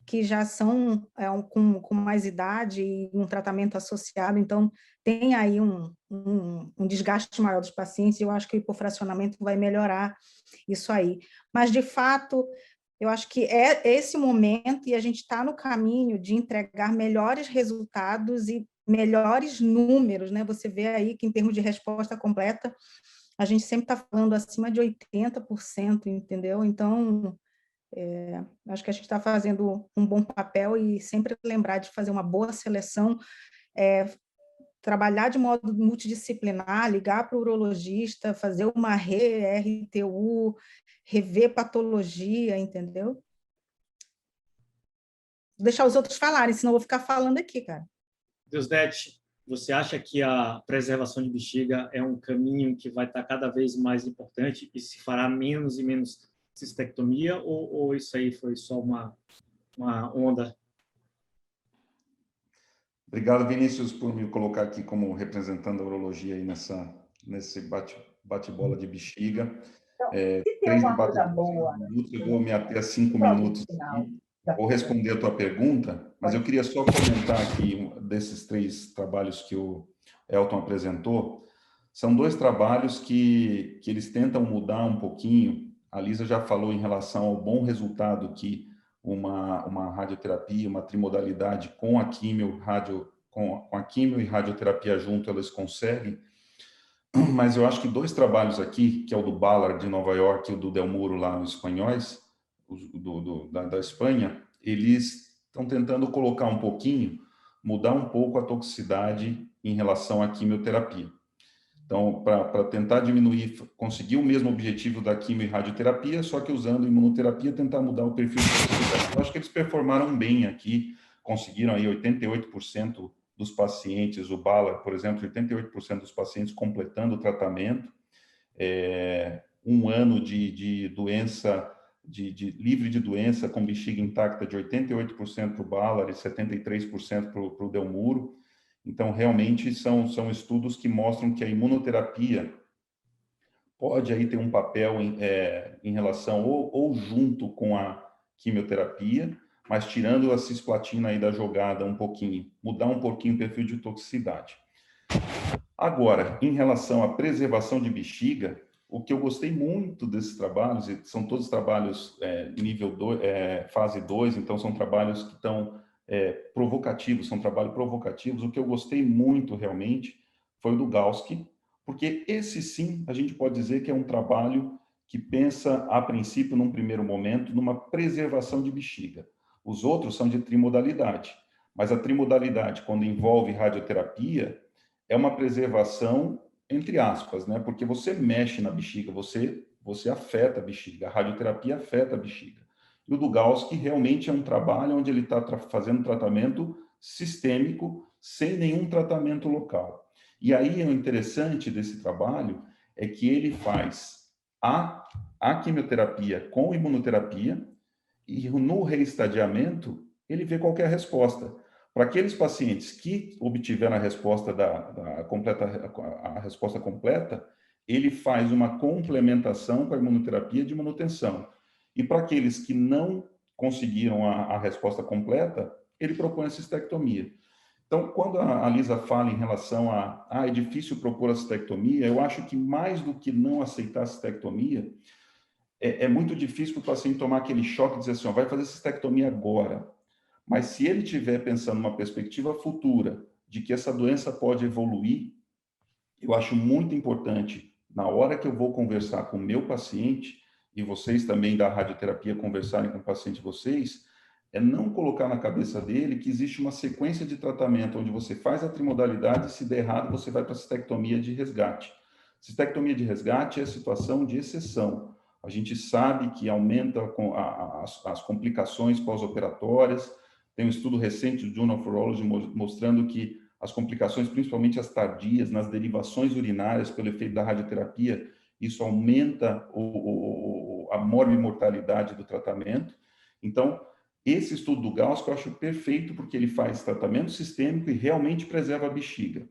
que já são com mais idade e um tratamento associado, então tem aí um desgaste maior dos pacientes, e eu acho que o hipofracionamento vai melhorar isso aí. Mas, de fato, eu acho que é esse momento, e a gente está no caminho de entregar melhores resultados e melhores números, né? Você vê aí que, em termos de resposta completa, a gente sempre está falando acima de 80%, entendeu? Então, acho que a gente está fazendo um bom papel, e sempre lembrar de fazer uma boa seleção, trabalhar de modo multidisciplinar, ligar para o urologista, fazer uma RTU, rever patologia, entendeu? Vou deixar os outros falarem, senão eu vou ficar falando aqui, cara. Deusdedit, você acha que a preservação de bexiga é um caminho que vai estar cada vez mais importante e se fará menos e menos cistectomia, ou isso aí foi só uma onda? Obrigado, Vinícius, por me colocar aqui como representando a urologia aí nesse bate-bola de bexiga. Então, se tem uma coisa boa... Eu vou me ater a 5 minutos aqui. Vou responder a tua pergunta, mas eu queria só comentar aqui desses 3 trabalhos que o Elton apresentou. São 2 trabalhos que eles tentam mudar um pouquinho. A Lisa já falou em relação ao bom resultado que uma radioterapia, uma trimodalidade com a químio, com a químio e radioterapia junto, elas conseguem. Mas eu acho que 2 trabalhos aqui, que é o do Ballard de Nova York e o do Del Muro lá nos espanhóis, da Espanha, eles estão tentando colocar um pouquinho, mudar um pouco a toxicidade em relação à quimioterapia. Então, para tentar diminuir, conseguir o mesmo objetivo da quimio e radioterapia, só que usando imunoterapia, tentar mudar o perfil de toxicidade. Eu acho que eles performaram bem aqui, conseguiram aí 88% dos pacientes, o Ballard, por exemplo, 88% dos pacientes completando o tratamento, 1 ano de doença, livre de doença, com bexiga intacta de 88% para o Ballard e 73% para o Del Muro. Então, realmente, são estudos que mostram que a imunoterapia pode aí ter um papel em relação ou junto com a quimioterapia, mas tirando a cisplatina aí da jogada um pouquinho, mudar um pouquinho o perfil de toxicidade. Agora, em relação à preservação de bexiga, o que eu gostei muito desses trabalhos, e são todos trabalhos nível 2, fase 2, então são trabalhos que estão provocativos, são trabalhos provocativos. O que eu gostei muito realmente foi o do Galsky, porque esse sim, a gente pode dizer que é um trabalho que pensa, a princípio, num primeiro momento, numa preservação de bexiga. Os outros são de trimodalidade, mas a trimodalidade, quando envolve radioterapia, é uma preservação, entre aspas, né? Porque você mexe na bexiga, você afeta a bexiga, a radioterapia afeta a bexiga. E o do Galsky realmente é um trabalho onde ele está fazendo tratamento sistêmico, sem nenhum tratamento local. E aí, o interessante desse trabalho é que ele faz a quimioterapia com imunoterapia, e no reestadiamento, ele vê qualquer resposta. Para aqueles pacientes que obtiveram a resposta a resposta completa, ele faz uma complementação com a imunoterapia de manutenção. E para aqueles que não conseguiram a resposta completa, ele propõe a cistectomia. Então, quando a Lisa fala em relação é difícil propor a cistectomia, eu acho que mais do que não aceitar a cistectomia, é muito difícil para o paciente tomar aquele choque e dizer assim, vai fazer cistectomia agora. Mas se ele estiver pensando numa perspectiva futura de que essa doença pode evoluir, eu acho muito importante, na hora que eu vou conversar com o meu paciente, e vocês também da radioterapia conversarem com o paciente de vocês, é não colocar na cabeça dele que existe uma sequência de tratamento onde você faz a trimodalidade e se der errado você vai para a cistectomia de resgate. Cistectomia de resgate é situação de exceção. A gente sabe que aumenta as complicações pós-operatórias. Tem um estudo recente do Journal of Urology mostrando que as complicações, principalmente as tardias, nas derivações urinárias pelo efeito da radioterapia, isso aumenta a morbimortalidade do tratamento. Então, esse estudo do Galsky eu acho perfeito porque ele faz tratamento sistêmico e realmente preserva a bexiga.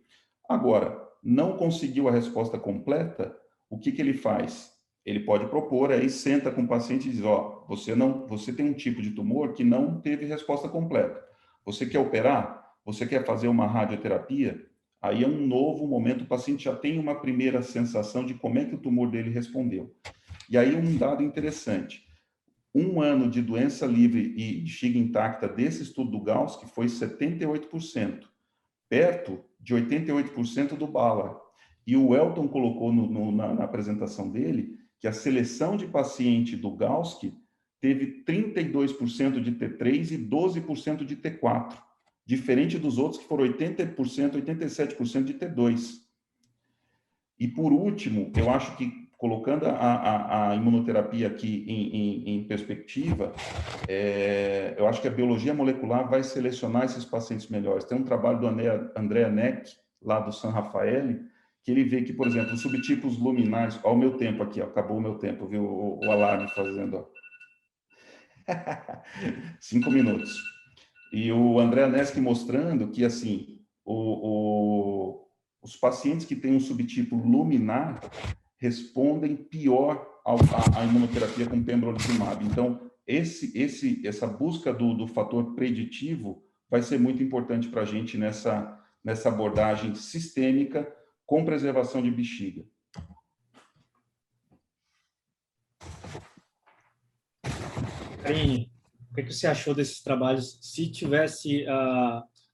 Agora, não conseguiu a resposta completa, o que ele faz? Ele pode propor, aí senta com o paciente e diz, você tem um tipo de tumor que não teve resposta completa. Você quer operar? Você quer fazer uma radioterapia? Aí é um novo momento, o paciente já tem uma primeira sensação de como é que o tumor dele respondeu. E aí um dado interessante, 1 ano de doença livre e bexiga intacta desse estudo do Galsky foi 78%, perto de 88% do Ballard. E o Elton colocou na apresentação dele que a seleção de paciente do Galsky teve 32% de T3 e 12% de T4, diferente dos outros que foram 80%, 87% de T2. E por último, eu acho que colocando a imunoterapia aqui em perspectiva, eu acho que a biologia molecular vai selecionar esses pacientes melhores. Tem um trabalho do Andrea Neck, lá do San Rafael, que ele vê que, por exemplo, os subtipos luminares... Olha o meu tempo aqui, acabou o meu tempo, viu? O alarme fazendo... 5 minutos. E o Andrea Neck mostrando que, assim, os pacientes que têm um subtipo luminar respondem pior à imunoterapia com pembrolizumab. Então, essa busca do fator preditivo vai ser muito importante para a gente nessa abordagem sistêmica com preservação de bexiga. Karine, o que você achou desses trabalhos?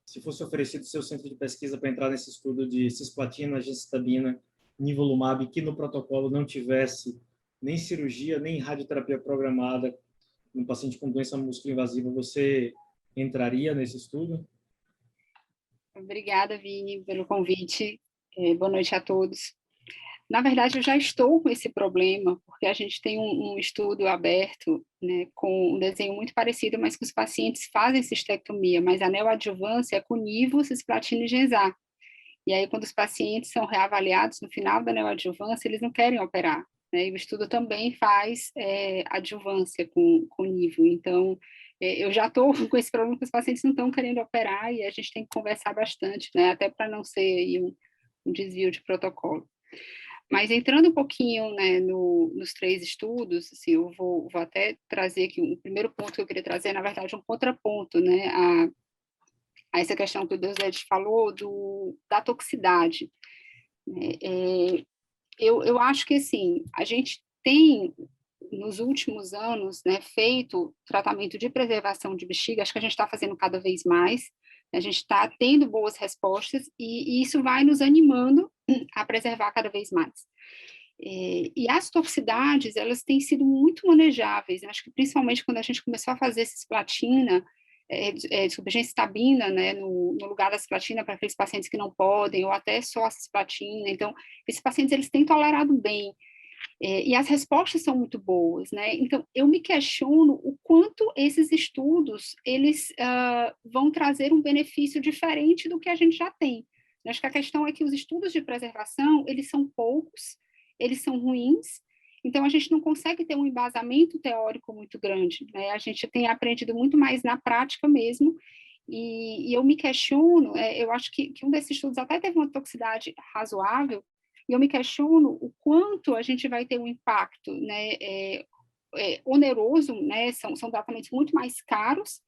Se fosse oferecido seu centro de pesquisa para entrar nesse estudo de cisplatina, gemcitabina, nivolumab, que no protocolo não tivesse nem cirurgia, nem radioterapia programada no paciente com doença músculo-invasiva, você entraria nesse estudo? Obrigada, Vini, pelo convite. Boa noite a todos. Na verdade, eu já estou com esse problema, porque a gente tem um estudo aberto, né, com um desenho muito parecido, mas que os pacientes fazem cistectomia, mas a neoadjuvância é com nivo, cisplatina e genzar. E aí, quando os pacientes são reavaliados no final da neoadjuvância, eles não querem operar, né? E o estudo também faz adjuvância com nivo. Então, eu já estou com esse problema que os pacientes não estão querendo operar e a gente tem que conversar bastante, né? Até para não ser aí um desvio de protocolo. Mas entrando um pouquinho, né, nos 3 estudos, assim, eu vou até trazer aqui, o primeiro ponto que eu queria trazer, na verdade, um contraponto, né, a essa questão que o Deused falou da toxicidade. Eu acho que, assim, a gente tem, nos últimos anos, né, feito tratamento de preservação de bexiga, acho que a gente está fazendo cada vez mais, a gente está tendo boas respostas e isso vai nos animando a preservar cada vez mais. E as toxicidades, elas têm sido muito manejáveis, né? Acho que principalmente quando a gente começou a fazer cisplatina, gemcitabina, né, no lugar da cisplatina para aqueles pacientes que não podem, ou até só a cisplatina. Então, esses pacientes, eles têm tolerado bem. E as respostas são muito boas, né? Então, eu me questiono o quanto esses estudos, eles vão trazer um benefício diferente do que a gente já tem. Eu acho que a questão é que os estudos de preservação, eles são poucos, eles são ruins, então a gente não consegue ter um embasamento teórico muito grande, né? A gente tem aprendido muito mais na prática mesmo, e eu me questiono, eu acho que um desses estudos até teve uma toxicidade razoável, e eu me questiono o quanto a gente vai ter um impacto, né, oneroso, né, são tratamentos muito mais caros,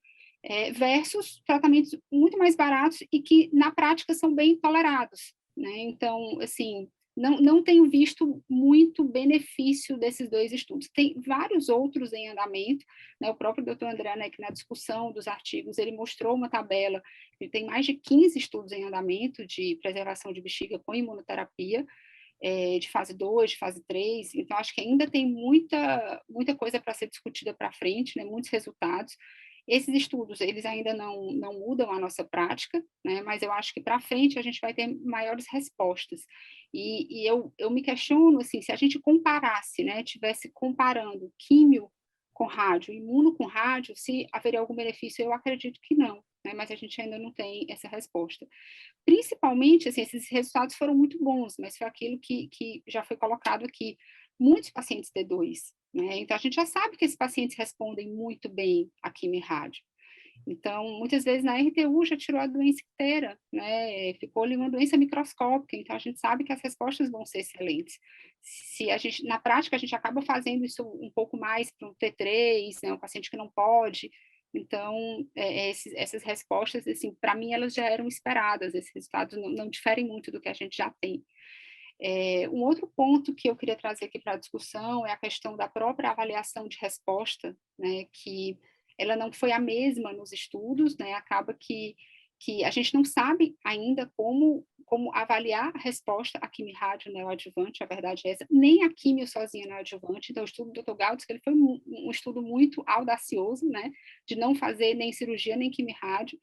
versus tratamentos muito mais baratos e que, na prática, são bem tolerados, né? Então, assim, não tenho visto muito benefício desses 2 estudos. Tem vários outros em andamento, né? O próprio Dr. André, né, que na discussão dos artigos, ele mostrou uma tabela, ele tem mais de 15 estudos em andamento de preservação de bexiga com imunoterapia, de fase 2, de fase 3, então acho que ainda tem muita coisa para ser discutida para frente, né? Muitos resultados. Esses estudos, eles ainda não mudam a nossa prática, né? Mas eu acho que para frente a gente vai ter maiores respostas. E eu me questiono, assim, se a gente comparasse, né, tivesse comparando químio com rádio, imuno com rádio, se haveria algum benefício, eu acredito que não, né? Mas a gente ainda não tem essa resposta. Principalmente, assim, esses resultados foram muito bons, mas foi aquilo que já foi colocado aqui, muitos pacientes T2, né? Então, a gente já sabe que esses pacientes respondem muito bem à quimio e rádio. Então, muitas vezes na RTU já tirou a doença inteira, né? Ficou ali uma doença microscópica, então a gente sabe que as respostas vão ser excelentes. Se a gente, na prática, a gente acaba fazendo isso um pouco mais para um T3, né? Um paciente que não pode. Então, essas respostas, assim, para mim, elas já eram esperadas, esses resultados não diferem muito do que a gente já tem. Um outro ponto que eu queria trazer aqui para a discussão é a questão da própria avaliação de resposta, né, que ela não foi a mesma nos estudos, né, acaba que a gente não sabe ainda como avaliar a resposta à quimio-rádio neoadjuvante, a verdade é essa, nem a quimio sozinha neoadjuvante. Então, o estudo do Dr. Gaudes, ele foi um estudo muito audacioso, né, de não fazer nem cirurgia, nem quimio-rádio,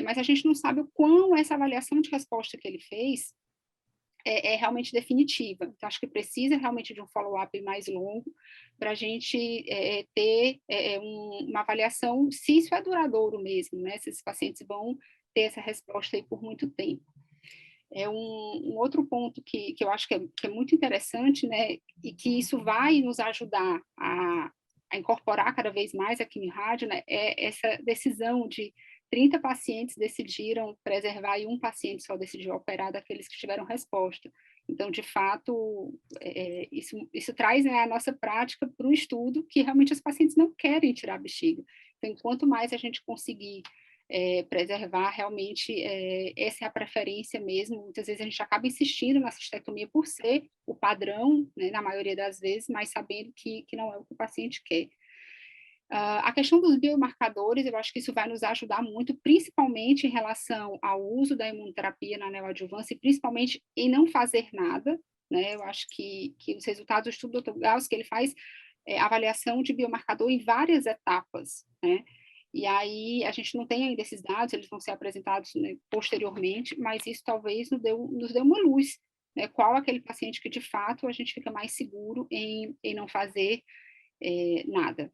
mas a gente não sabe o quão essa avaliação de resposta que ele fez é realmente definitiva. Então, acho que precisa realmente de um follow-up mais longo para a gente ter uma avaliação se isso é duradouro mesmo, né, se esses pacientes vão ter essa resposta aí por muito tempo. Um outro ponto que eu acho que é muito interessante, né, e que isso vai nos ajudar a incorporar cada vez mais a quimio-rádio, né, é essa decisão de 30 pacientes decidiram preservar e um paciente só decidiu operar daqueles que tiveram resposta. Então, de fato, isso traz, né, a nossa prática para o estudo, que realmente os pacientes não querem tirar a bexiga. Então, quanto mais a gente conseguir preservar, realmente, essa é a preferência mesmo. Muitas vezes a gente acaba insistindo na cistectomia por ser o padrão, né, na maioria das vezes, mas sabendo que não é o que o paciente quer. A questão dos biomarcadores, eu acho que isso vai nos ajudar muito, principalmente em relação ao uso da imunoterapia na neoadjuvância e principalmente em não fazer nada, né? Eu acho que os resultados do estudo do Dr. Gauss, que ele faz avaliação de biomarcador em várias etapas, né? E aí a gente não tem ainda esses dados, eles vão ser apresentados, né, posteriormente, mas isso talvez nos dê uma luz, né? Qual aquele paciente que de fato a gente fica mais seguro em não fazer nada.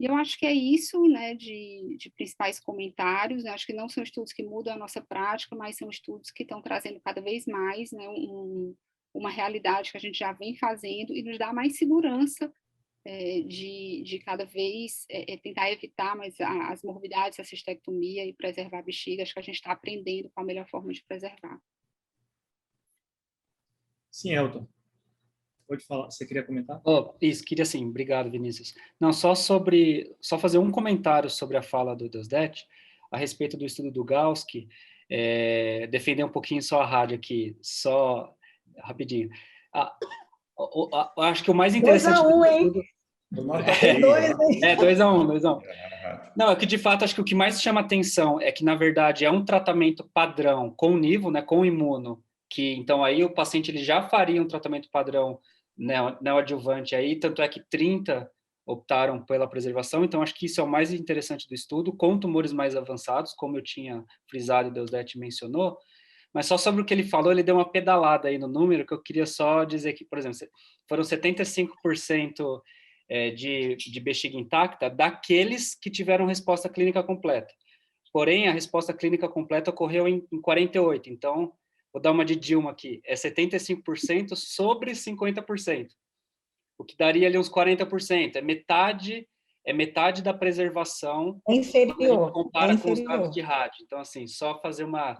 E eu acho que é isso, né, de principais comentários. Eu acho que não são estudos que mudam a nossa prática, mas são estudos que estão trazendo cada vez mais, né, uma realidade que a gente já vem fazendo e nos dá mais segurança de cada vez tentar evitar mais as morbidades, a cistectomia e preservar a bexiga. Acho que a gente está aprendendo qual a melhor forma de preservar. Sim, Elton. Pode falar, você queria comentar? Isso, queria sim, obrigado, Vinícius. Não, só fazer um comentário sobre a fala do Deusdedit, a respeito do estudo do Gauss, defender um pouquinho só a rádio aqui, só rapidinho. Acho que o mais interessante... 2-1, hein? 2-1. Não, é que de fato acho que o que mais chama atenção é que, na verdade, é um tratamento padrão com nível, né, com imuno, que então aí o paciente ele já faria um tratamento padrão neoadjuvante aí, tanto é que 30 optaram pela preservação, então acho que isso é o mais interessante do estudo, com tumores mais avançados, como eu tinha frisado e o Deusdedit mencionou, mas só sobre o que ele falou, ele deu uma pedalada aí no número, que eu queria só dizer que, por exemplo, foram 75% de bexiga intacta daqueles que tiveram resposta clínica completa. Porém, a resposta clínica completa ocorreu em 48%, então vou dar uma de Dilma aqui, é 75% sobre 50%, o que daria ali uns 40%, é metade da preservação. É inferior. Compara com os dados de rádio. Então, assim, só fazer uma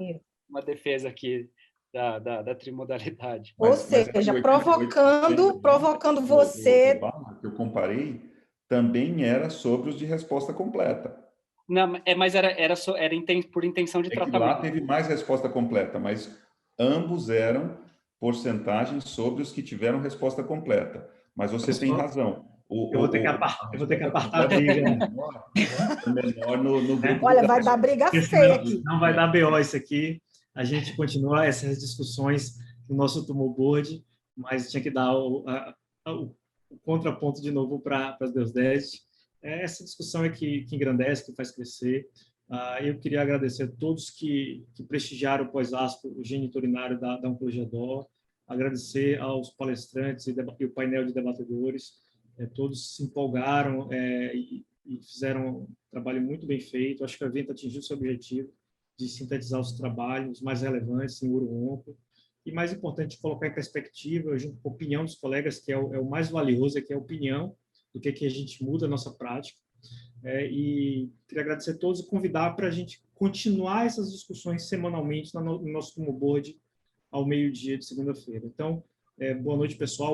defesa aqui da trimodalidade. Ou seja, provocando você... que eu comparei, também era sobre os de resposta completa. Não, mas era por intenção de tratamento. Lá teve mais resposta completa, mas ambos eram porcentagens sobre os que tiveram resposta completa. Mas você tem razão. Eu vou ter que apartar a briga. Menor no grupo. Olha, vai dar briga feia aqui. Não vai dar BO isso aqui. A gente continua essas discussões no nosso Tumor Board, mas tinha que dar o contraponto de novo para as Deusdedit. Essa discussão é que engrandece, que faz crescer. Eu queria agradecer a todos que prestigiaram o pós-ASCO, o gênito urinário da Oncologia DOR, agradecer aos palestrantes e o painel de debatedores. Todos se empolgaram e fizeram um trabalho muito bem feito. Acho que o evento atingiu seu objetivo de sintetizar os trabalhos mais relevantes em uro-onco. E mais importante, colocar em perspectiva, junto com a opinião dos colegas, que é o mais valioso, que é a opinião do que a gente muda a nossa prática. E queria agradecer a todos e convidar para a gente continuar essas discussões semanalmente no nosso Tumor Board ao meio-dia de segunda-feira. Então, boa noite, pessoal.